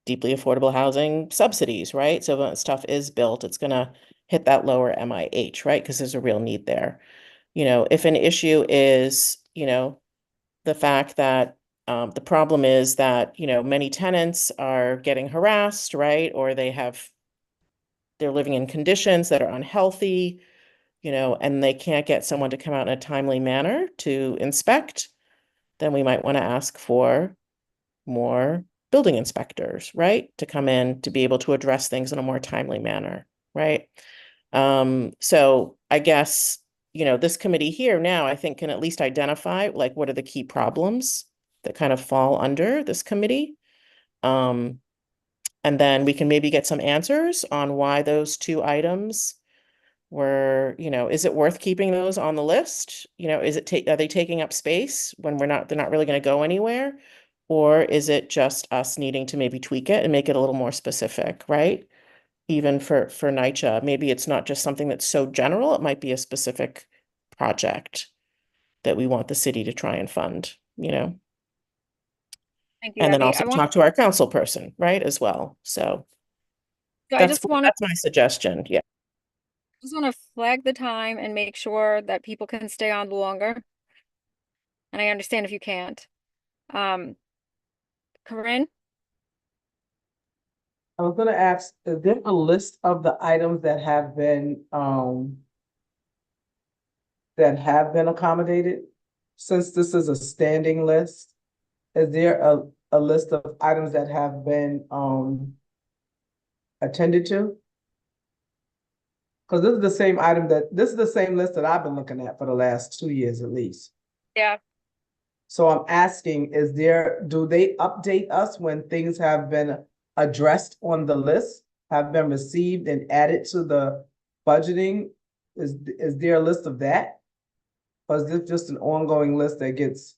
deeply affordable housing subsidies, right? So when stuff is built, it's gonna hit that lower MIH, right? Because there's a real need there. If an issue is, the fact that the problem is that, many tenants are getting harassed, right? Or they're living in conditions that are unhealthy, and they can't get someone to come out in a timely manner to inspect, then we might want to ask for more building inspectors, right? To come in to be able to address things in a more timely manner, right? So I guess, this committee here now, I think can at least identify like what are the key problems that kind of fall under this committee. And then we can maybe get some answers on why those two items were, is it worth keeping those on the list? Are they taking up space when they're not really going to go anywhere? Or is it just us needing to maybe tweak it and make it a little more specific, right? Even for NYCHA, maybe it's not just something that's so general, it might be a specific project that we want the city to try and fund, Thank you, and then Abby. also talk to our council person, right, as well. So I just want that's my suggestion. Yeah. to flag the time and make sure that people can stay on longer. And I understand if you can't. Corinne? I was gonna ask, is there a list of the items that have been accommodated? Since this is a standing list, is there a list of items that have been attended to? Because this is the same list that I've been looking at for the last 2 years at least. Yeah. So I'm asking, do they update us when things have been addressed on the list, have been received and added to the budgeting? Is there a list of that? Or is this just an ongoing list that gets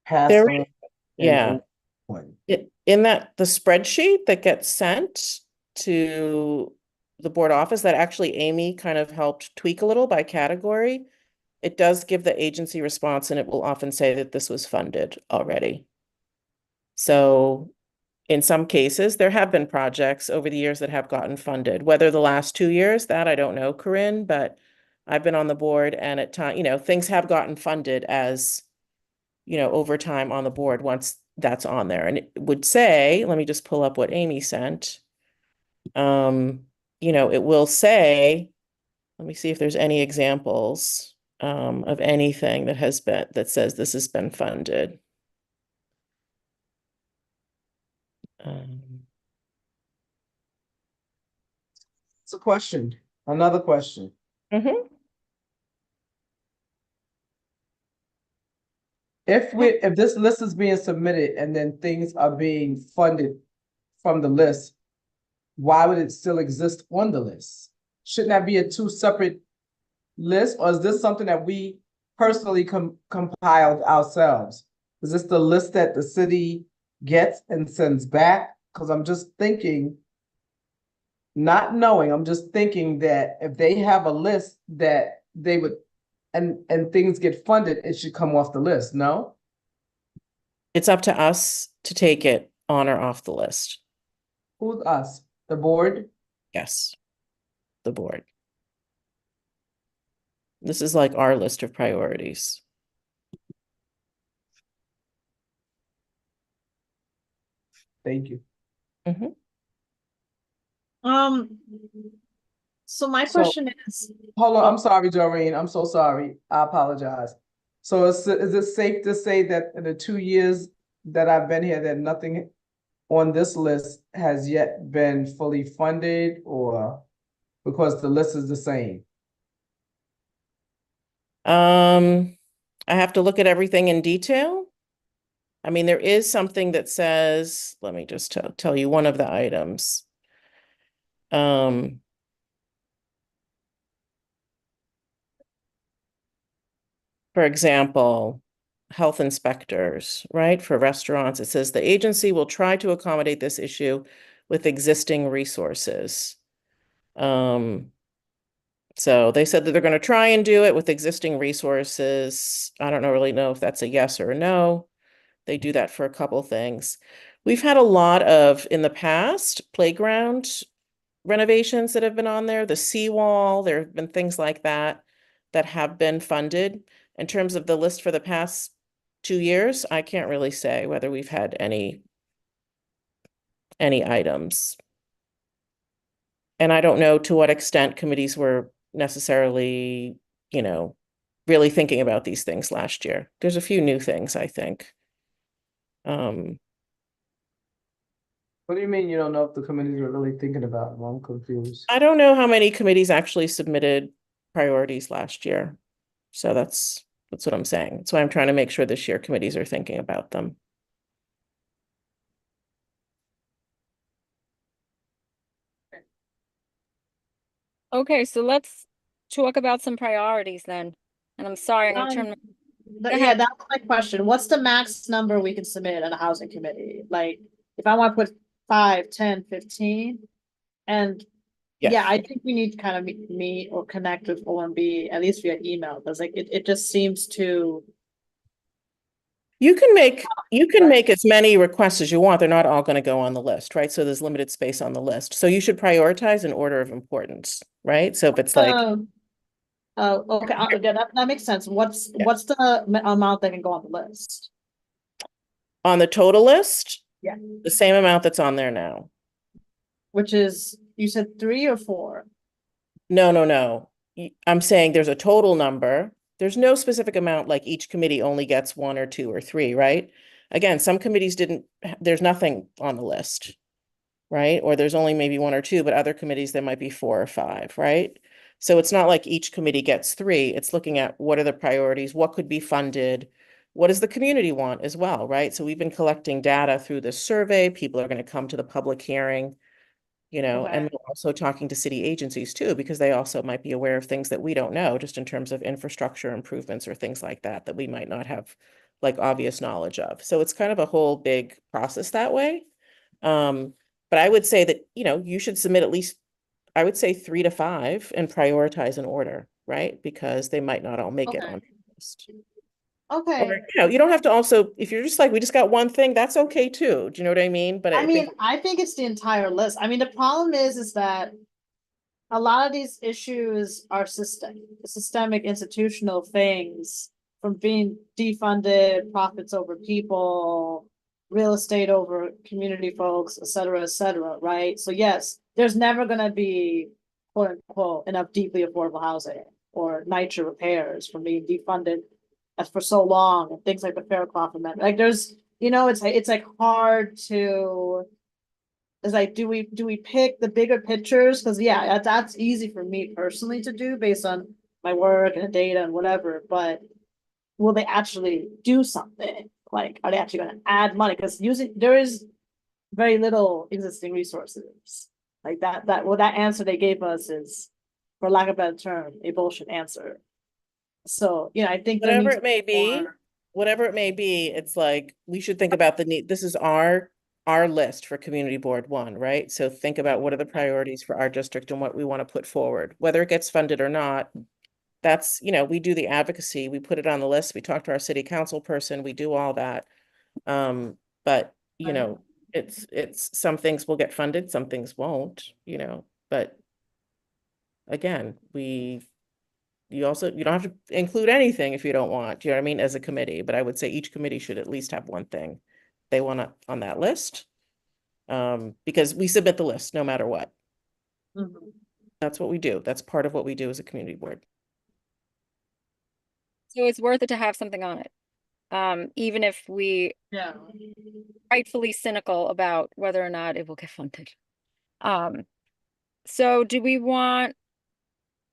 passed There, on? yeah. In the spreadsheet that gets sent to the board office that actually Amy kind of helped tweak a little by category, it does give the agency response and it will often say that this was funded already. So in some cases, there have been projects over the years that have gotten funded. Whether the last 2 years, that I don't know, Corinne, but I've been on the board and at time, things have gotten funded as, over time on the board once that's on there. And it would say, let me just pull up what Amy sent. It will say, let me see if there's any examples of anything that says this has been funded. It's a question, another question. If this list is being submitted and then things are being funded from the list, why would it still exist on the list? Shouldn't that be a two separate list, or is this something that we personally compiled ourselves? Is this the list that the city gets and sends back? Because I'm just thinking, not knowing, I'm just thinking that if they have a list that they would, and things get funded, it should come off the list, no? It's up to us to take it on or off the list. Who's us? The board? Yes, the board. This is like our list of priorities. Thank you. So my question is. Hold on, I'm sorry, Doreen. I'm so sorry. I apologize. So is it safe to say that in the 2 years that I've been here, that nothing on this list has yet been fully funded, or because the list is the same? I have to look at everything in detail. I mean, there is something that says, let me just tell you one of the items. For example, health inspectors, right? For restaurants, it says the agency will try to accommodate this issue with existing resources. So they said that they're going to try and do it with existing resources. I don't really know if that's a yes or a no. They do that for a couple things. We've had a lot of, in the past, playground renovations that have been on there, the seawall, there have been things like that that have been funded. In terms of the list for the past 2 years, I can't really say whether we've had any items. And I don't know to what extent committees were necessarily, really thinking about these things last year. There's a few new things, I think. What do you mean you don't know if the committees are really thinking about it? Well, I'm confused. I don't know how many committees actually submitted priorities last year. So that's what I'm saying. That's why I'm trying to make sure this year committees are thinking about them. Okay, so let's talk about some priorities then. And I'm sorry, I'm gonna turn. Go Yeah, ahead. that's my question. What's the max number we can submit on a housing committee? Like, if I want to put 5, 10, 15, and yeah, Yes. I think we need to kind of meet or connect with OMB, at least via email, because like it just seems to. You can make Right. as many requests as you want. They're not all going to go on the list, right? So there's limited space on the list. So you should prioritize in order of importance, right? So if it's like, Oh, okay, yeah, that makes sense. What's Yeah. what's the amount that can go on the list? on the total list, Yeah. the same amount that's on there now. Which is, you said 3 or 4? No. I'm saying there's a total number. There's no specific amount, like each committee only gets 1 or 2 or 3, right? Again, some committees there's nothing on the list, right? Or there's only maybe 1 or 2, but other committees, there might be 4 or 5, right? So it's not like each committee gets 3. It's looking at what are the priorities, what could be funded, what does the community want as well, right? So we've been collecting data through this survey. People are going to come to the public hearing. And Okay. we're also talking to city agencies too, because they also might be aware of things that we don't know, just in terms of infrastructure improvements or things like that, that we might not have like obvious knowledge of. So it's kind of a whole big process that way. But I would say that, you should submit at least, I would say 3 to 5 and prioritize in order, right? Because they might not all make it Okay. on the list. Okay. Or, you don't have to also, if you're just like, we just got one thing, that's okay too. Do you know what I mean? But I mean, I think it's the entire list. I mean, the problem is that a lot of these issues are systemic institutional things, from being defunded, profits over people, real estate over community folks, et cetera, right? So yes, there's never gonna be quote unquote enough deeply affordable housing or NYCHA repairs from being defunded as for so long, and things like the Fairclough Amendment. Like there's, it's like hard to. It's like, do we pick the bigger pictures? Because yeah, that's easy for me personally to do based on my work and data and whatever. But will they actually do something? Like, are they actually going to add money? Because there is very little existing resources. Like that answer they gave us is, for lack of a better term, a bullshit answer. So I think there whatever needs it may be, more. it's like we should think about the need. This is our list for community board 1, right? So think about what are the priorities for our district and what we want to put forward, whether it gets funded or not. That's, we do the advocacy, we put it on the list, we talk to our city council person, we do all that. But it's some things will get funded, some things won't, but again, you don't have to include anything if you don't want, do you know what I mean, as a committee, but I would say each committee should at least have one thing they want on that list. Because we submit the list no matter what. Mhm. That's what we do. That's part of what we do as a community board. So it's worth it to have something on it. Even if we Yeah. rightfully cynical about whether or not it will get funded. So do we want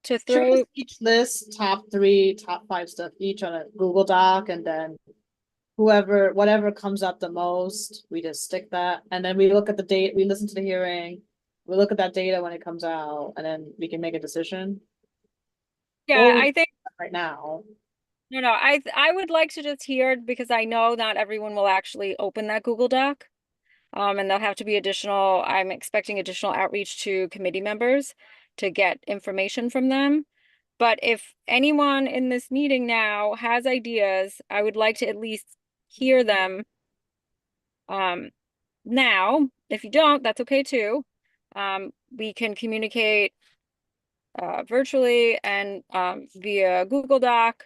to Should we throw, just each list top 3, top 5 stuff each on a Google Doc, and then whatever comes up the most, we just stick that, and then we look at the date, we listen to the hearing, we look at that data when it comes out, and then we can make a decision. yeah, I think, Right now. no, I would like to just hear it, because I know not everyone will actually open that Google Doc. And there'll have to be I'm expecting additional outreach to committee members to get information from them. But if anyone in this meeting now has ideas, I would like to at least hear them. now. If you don't, that's okay too. We can communicate virtually and via Google Doc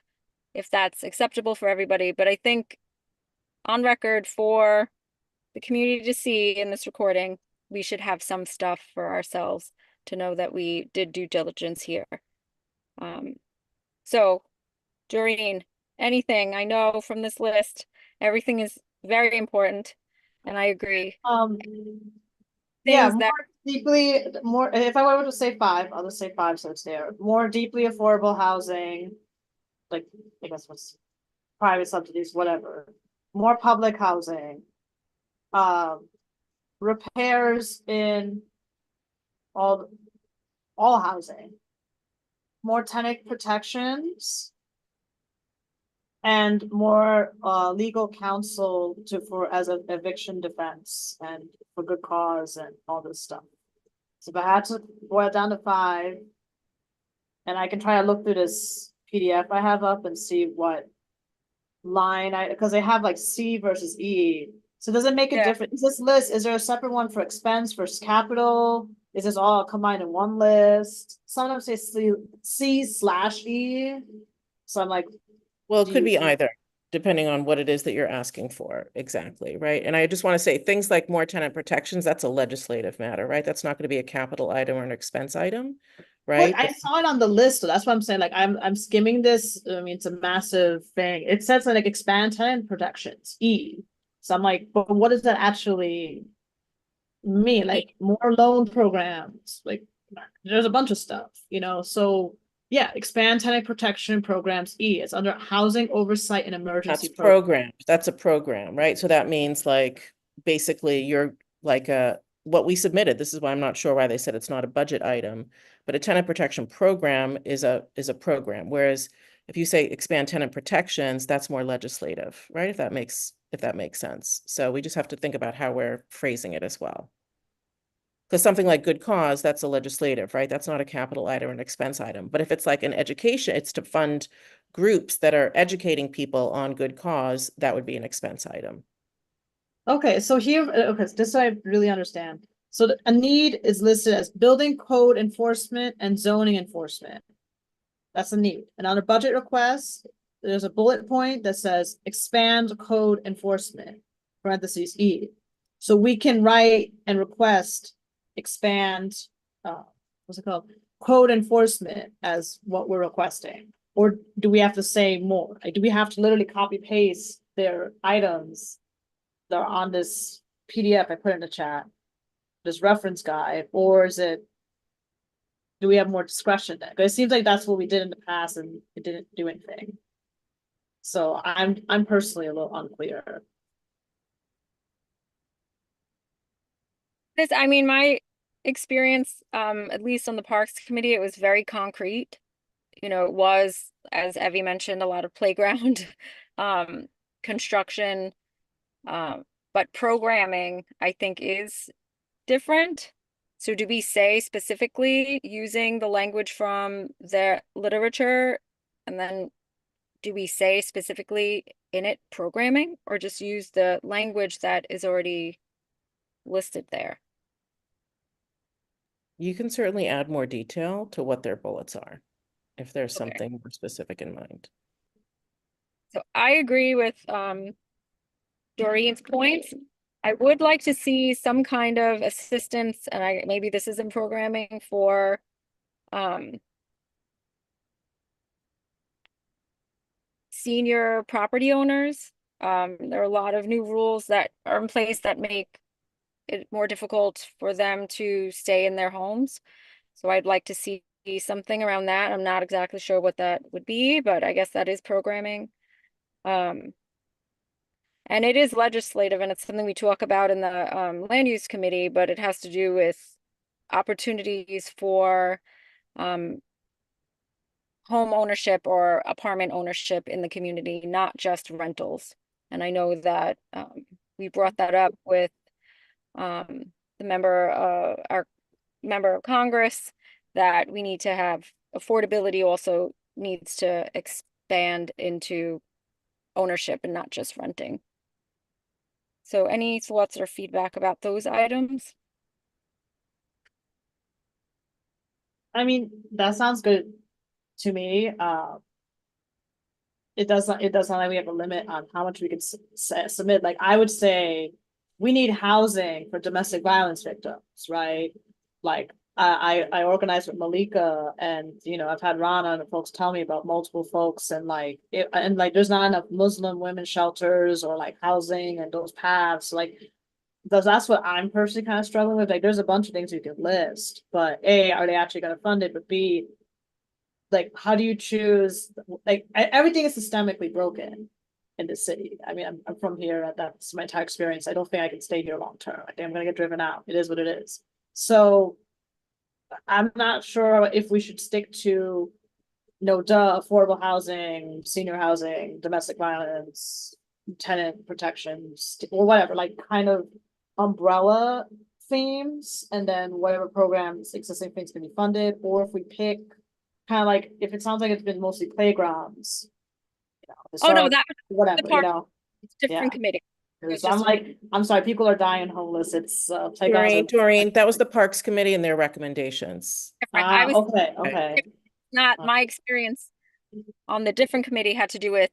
if that's acceptable for everybody. But I think on record for the community to see in this recording, we should have some stuff for ourselves to know that we did due diligence here. So Doreen, anything, I know from this list, everything is very important, and I agree. Yeah, Things that more, if I were to say five, I'll just say five, so it's there. More deeply affordable housing, like, I guess what's private subsidies, whatever. More public housing. Repairs in all housing. More tenant protections. And more legal counsel for as an eviction defense and for good cause and all this stuff. So if I had to boil it down to five, and I can try to look through this PDF I have up and see what line because they have like C versus E. So does it make a difference? Is this list, is there a separate one for expense versus capital? Is this all combined in one list? Sometimes they say C/E. So I'm like, Well, it could be either, depending on what it is that you're asking for. Exactly, right? And I just want to say things like more tenant protections, that's a legislative matter, right? That's not going to be a capital item or an expense item, right? I saw it on the list, so that's what I'm saying. Like I'm skimming this. I mean, it's a massive thing. It says like expand tenant protections, E. So I'm like, but what does that actually mean? Like more loan programs, like there's a bunch of stuff, you know. So yeah, expand tenant protection programs, E. It's under housing oversight and emergency That's program. That's a program, right? So that means like basically you're like what we submitted. This is why I'm not sure why they said it's not a budget item, but a tenant protection program is a program. Whereas if you say expand tenant protections, that's more legislative, right? If that makes sense. So we just have to think about how we're phrasing it as well. Because something like good cause, that's a legislative, right? That's not a capital item or an expense item. But if it's like an education, it's to fund groups that are educating people on good cause, that would be an expense item. Okay, so here, okay, this so I really understand. So a need is listed as building code enforcement and zoning enforcement. That's a need. And on a budget request, there's a bullet point that says expand code enforcement, parentheses E. So we can write and request expand, what's it called? Code enforcement as what we're requesting. Or do we have to say more? Like, do we have to literally copy paste their items that are on this PDF I put in the chat, this reference guide, or is it, do we have more discretion there? Because it seems like that's what we did in the past and it didn't do anything. So I'm personally a little unclear. I mean, my experience, at least on the Parks Committee, it was very concrete. You know, it was, as Evie mentioned, a lot of playground, construction, but programming, I think, is different. So do we say specifically using the language from their literature, and then do we say specifically in it programming, or just use the language that is already listed there? You can certainly add more detail to what their bullets are, if there's something more specific in mind. So I agree with Doreen's points. I would like to see some kind of assistance, and maybe this isn't programming for senior property owners. There are a lot of new rules that are in place that make it more difficult for them to stay in their homes. So I'd like to see something around that. I'm not exactly sure what that would be, but I guess that is programming. And it is legislative, and it's something we talk about in the land use committee, but it has to do with opportunities for home ownership or apartment ownership in the community, not just rentals. And I know that we brought that up with our member of Congress, that we need to have affordability also needs to expand into ownership and not just renting. So any thoughts or feedback about those items? I mean, that sounds good to me. It doesn't sound like we have a limit on how much we could submit. Like, I would say we need housing for domestic violence victims, right? Like, I organized with Malika, and I've had Rana and folks tell me about multiple folks, and like there's not enough Muslim women shelters or like housing and those paths. Like, that's what I'm personally kind of struggling with. Like, there's a bunch of things you could list, but A, are they actually gonna fund it? But B, like, how do you choose? Like, everything is systemically broken in the city. I mean, I'm from here. That's my entire experience. I don't think I can stay here long term. I think I'm gonna get driven out. It is what it is. So I'm not sure if we should stick to affordable housing, senior housing, domestic violence, tenant protections, or whatever, like kind of umbrella themes, and then whatever programs, existing things can be funded, or if we pick kind of like, if it sounds like it's been mostly playgrounds, Oh, no, historic, that was the whatever, part, it's yeah. different committee. It's I'm just- like, I'm sorry, people are dying homeless. It's playgrounds. Doreen, that was the Parks Committee and their recommendations. different. I was Okay. not, my experience on the different committee had to do with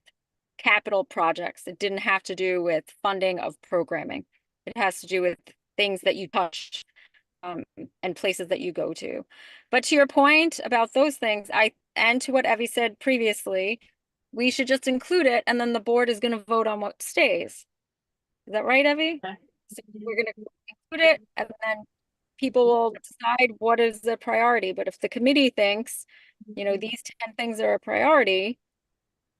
capital projects. It didn't have to do with funding of programming. It has to do with things that you touch and places that you go to. But to your point about those things, and to what Evie said previously, we should just include it, and then the board is going to vote on what stays. Is that right, Evie? Okay. So we're going to include it, and then people will decide what is the priority. But if the committee thinks, these 10 things are a priority,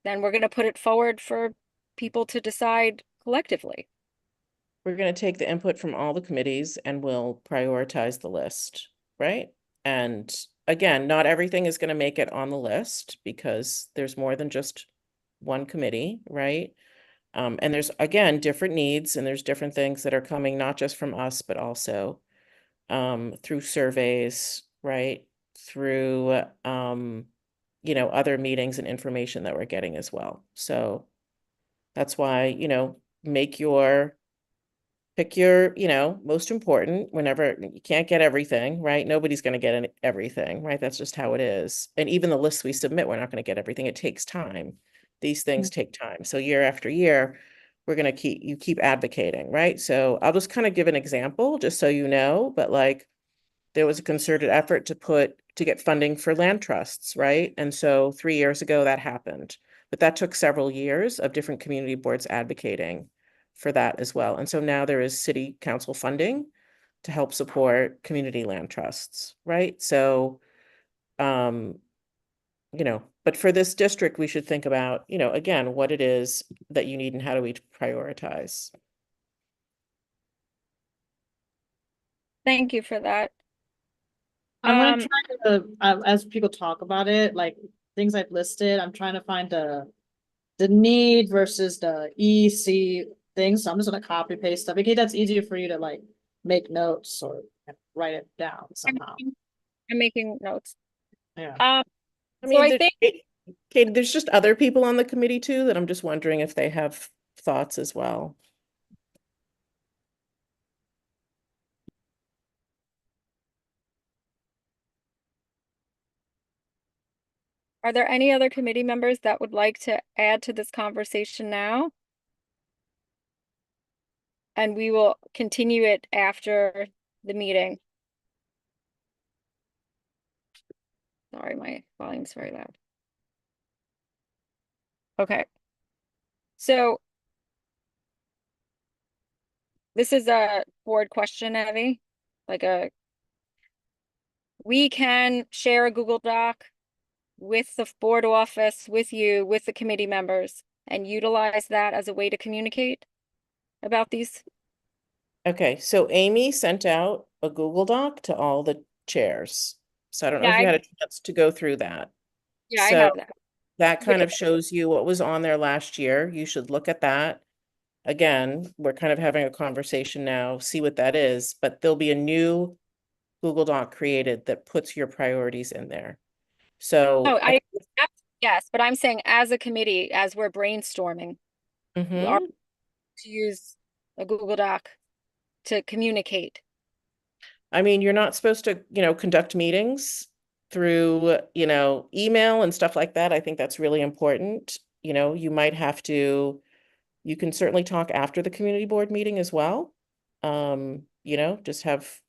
then we're going to put it forward for people to decide collectively. We're going to take the input from all the committees and we'll prioritize the list, right? And again, not everything is going to make it on the list because there's more than just one committee, right? And there's, again, different needs, and there's different things that are coming, not just from us, but also through surveys, right? Through, other meetings and information that we're getting as well. So that's why, pick your, most important. Whenever you can't get everything, right? Nobody's going to get everything, right? That's just how it is. And even the lists we submit, we're not going to get everything. It takes time. These things take time. So year after year, we're going to keep advocating, right? So I'll just kind of give an example just so you know, but like there was a concerted effort to get funding for land trusts, right? And so 3 years ago that happened, but that took several years of different community boards advocating for that as well. And so now there is city council funding to help support community land trusts, right? So, but for this district, we should think about, again, what it is that you need and how do we prioritize. Thank you for that. I'm gonna try to, as people talk about it, like things I've listed, I'm trying to find the need versus the EC thing. So I'm just gonna copy paste stuff. Okay, that's easier for you to like make notes or write it down somehow. I'm making notes. Yeah. I So mean, I think Katie, there's just other people on the committee too that I'm just wondering if they have thoughts as well. are there any other committee members that would like to add to this conversation now? And we will continue it after the meeting. Sorry, my volume's very loud. Okay. So this is a board question, Evie. We can share a Google Doc with the board office, with you, with the committee members, and utilize that as a way to communicate about these. Okay, so Amy sent out a Google Doc to all the chairs. So I don't know if you had a chance to go through that. Yeah, So I have that. that kind of shows you what was on there last year. You should look at that. Again, we're kind of having a conversation now, see what that is, but there'll be a new Google Doc created that puts your priorities in there. So Oh, yes, but I'm saying as a committee, as we're brainstorming, we are Mhm. to use a Google Doc to communicate. I mean, you're not supposed to, conduct meetings through, email and stuff like that. I think that's really important. You might have to, you can certainly talk after the community board meeting as well. Just have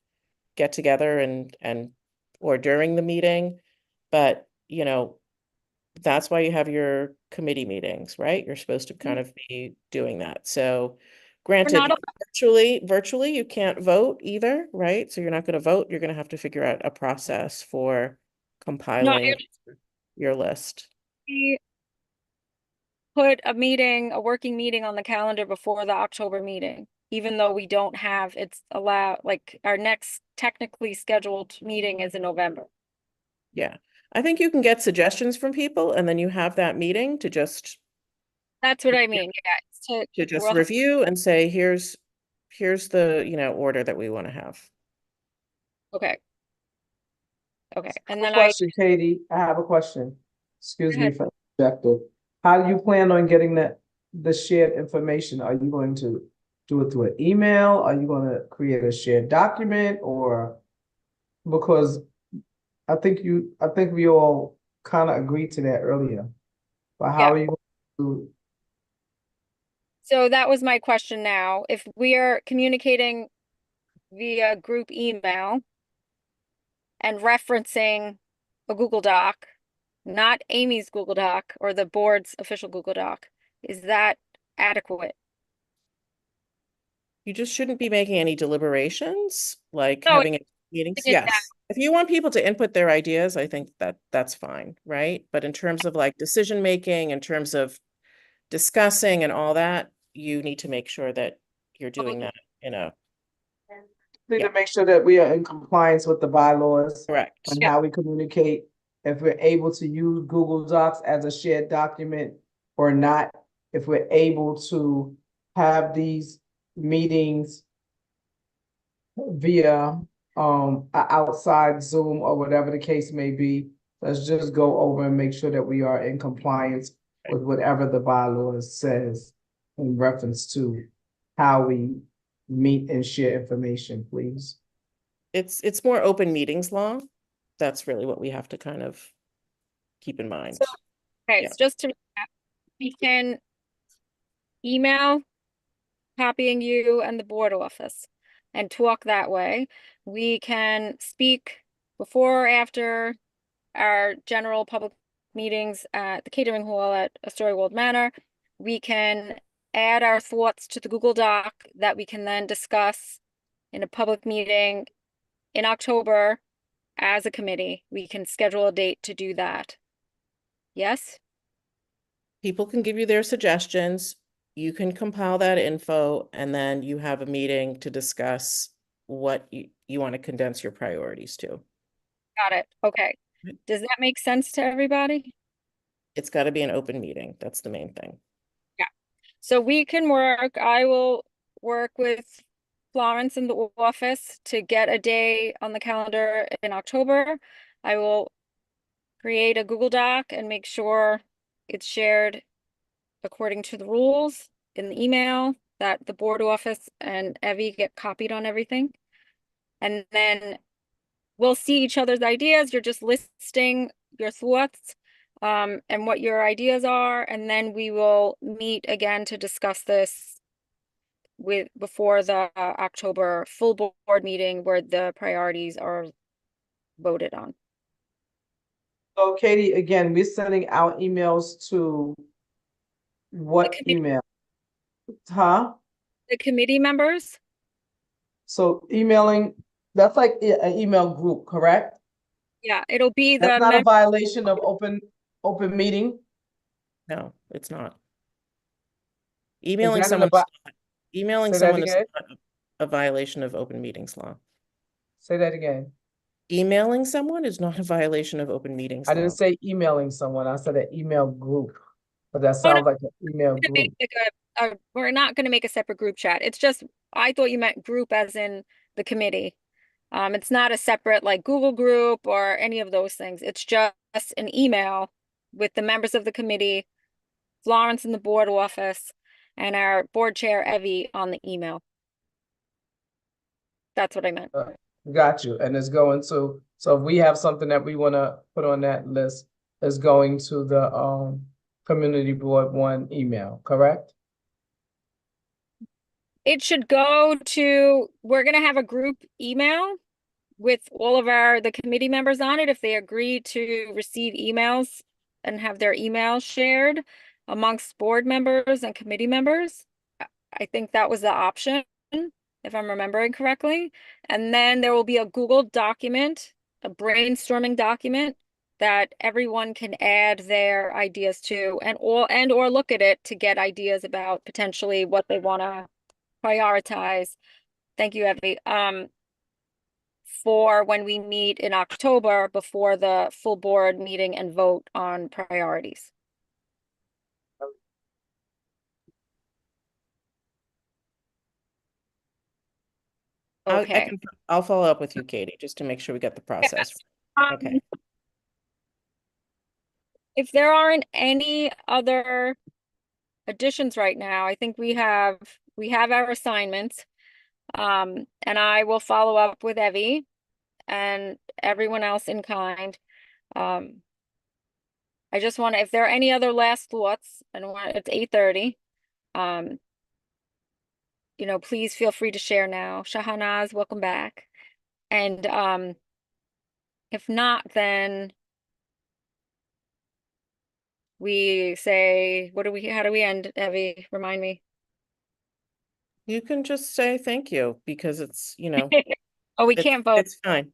get together and or during the meeting. But, that's why you have your committee meetings, right? You're supposed to kind of be doing that. So granted, not virtually you can't vote either, right? So you're not going to vote. You're going to have to figure out a process for compiling your list. We put a working meeting on the calendar before the October meeting, even though we don't have, it's allowed, like our next technically scheduled meeting is in November. Yeah. I think you can get suggestions from people and then you have that meeting to just That's what I mean. Yeah. It's just review and say, here's the, order that we want to have. Okay. Okay. And then Question, Katie, I have a question. Excuse Go me ahead. for interjecting. How do you plan on getting the shared information? Are you going to do it through an email? Are you going to create a shared document or because I think we all kind of agreed to that earlier. But how are you going to So that was my question now. If we are communicating via group email and referencing a Google Doc, not Amy's Google Doc or the board's official Google Doc, is that adequate? You just shouldn't be making any deliberations, like No, having meetings. it- Yes. If you want people to input their ideas, I think that's fine, right? But in terms of like decision making, in terms of discussing and all that, you need to make sure that you're doing that need to make sure that we are in compliance with the bylaws correct. and Yeah. how we communicate, if we're able to use Google Docs as a shared document or not, if we're able to have these meetings via outside Zoom or whatever the case may be. Let's just go over and make sure that we are in compliance with whatever the bylaws says in reference to how we meet and share information, please. It's more open meetings law. That's really what we have to kind of keep in mind. Okay, Yeah. so just to recap, we can email copying you and the board office and talk that way. We can speak before or after our general public meetings at the catering hall at Astoria World Manor. We can add our thoughts to the Google Doc that we can then discuss in a public meeting in October as a committee. We can schedule a date to do that. Yes? People can give you their suggestions. You can compile that info and then you have a meeting to discuss what you want to condense your priorities to. Got it. Okay. Does that make sense to everybody? It's got to be an open meeting. That's the main thing. Yeah. So we can work, I will work with Florence in the office to get a day on the calendar in October. I will create a Google Doc and make sure it's shared according to the rules in the email that the board office and Evie get copied on everything. And then we'll see each other's ideas. You're just listing your thoughts and what your ideas are. And then we will meet again to discuss this before the October full board meeting where the priorities are voted on. So Katie, again, we're sending out emails to what email? Huh? The committee members? So emailing, that's like an email group, correct? Yeah, it'll be That's the not a violation of open meeting? No, it's not. Is Emailing that someone, Say that is again? not a violation of open meetings law. Say that again. Emailing someone is not a violation of open meetings I law. didn't say emailing someone, I said an email group, but that Oh, no. sounds like an email Gonna make group. like we're not going to make a separate group chat. It's just, I thought you meant group as in the committee. It's not a separate like Google group or any of those things. It's just an email with the members of the committee, Florence in the board office, and our board chair, Evie, on the email. That's what I meant. Got you. And it's going to, so if we have something that we want to put on that list, it's going to the community board one email, correct? It should go to, we're gonna have a group email with all of the committee members on it, if they agree to receive emails and have their emails shared amongst board members and committee members. I think that was the option, if I'm remembering correctly. And then there will be a Google document, a brainstorming document that everyone can add their ideas to or look at it to get ideas about potentially what they want to prioritize. Thank you, Evie. For when we meet in October before the full board meeting and vote on priorities. Okay. I'll follow up with you, Katie, just to make sure we get the process. Okay. If there aren't any other additions right now, I think we have our assignments. And I will follow up with Evie and everyone else in kind. I just want to, if there are any other last thoughts, and it's 8:30, you know, please feel free to share now. Shahanaz, welcome back. And if not, then we say, how do we end, Evie? Remind me. You can just say thank you because it's, you know. Oh, we can't vote. It's fine.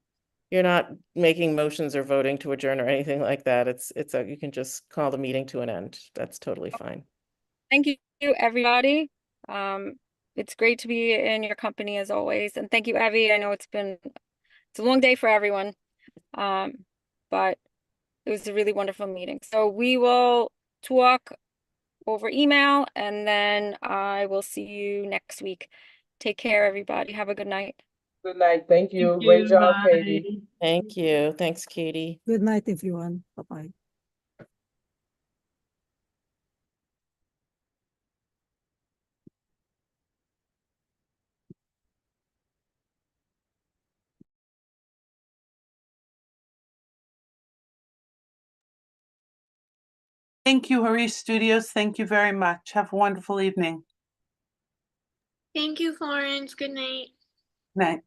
You're not making motions or voting to adjourn or anything like that. You can just call the meeting to an end. That's totally fine. Thank you, everybody. It's great to be in your company as always. And thank you, Evie. I know it's a long day for everyone. But it was a really wonderful meeting. So we will talk over email and then I will see you next week. Take care, everybody. Have a good night. Good night. Thank you. Great job, Katie. Bye. Thank you. Thanks, Katie. Good night, everyone. Bye-bye. Thank you, Harish Studios. Thank you very much. Have a wonderful evening. Thank you, Florence. Good night. Night.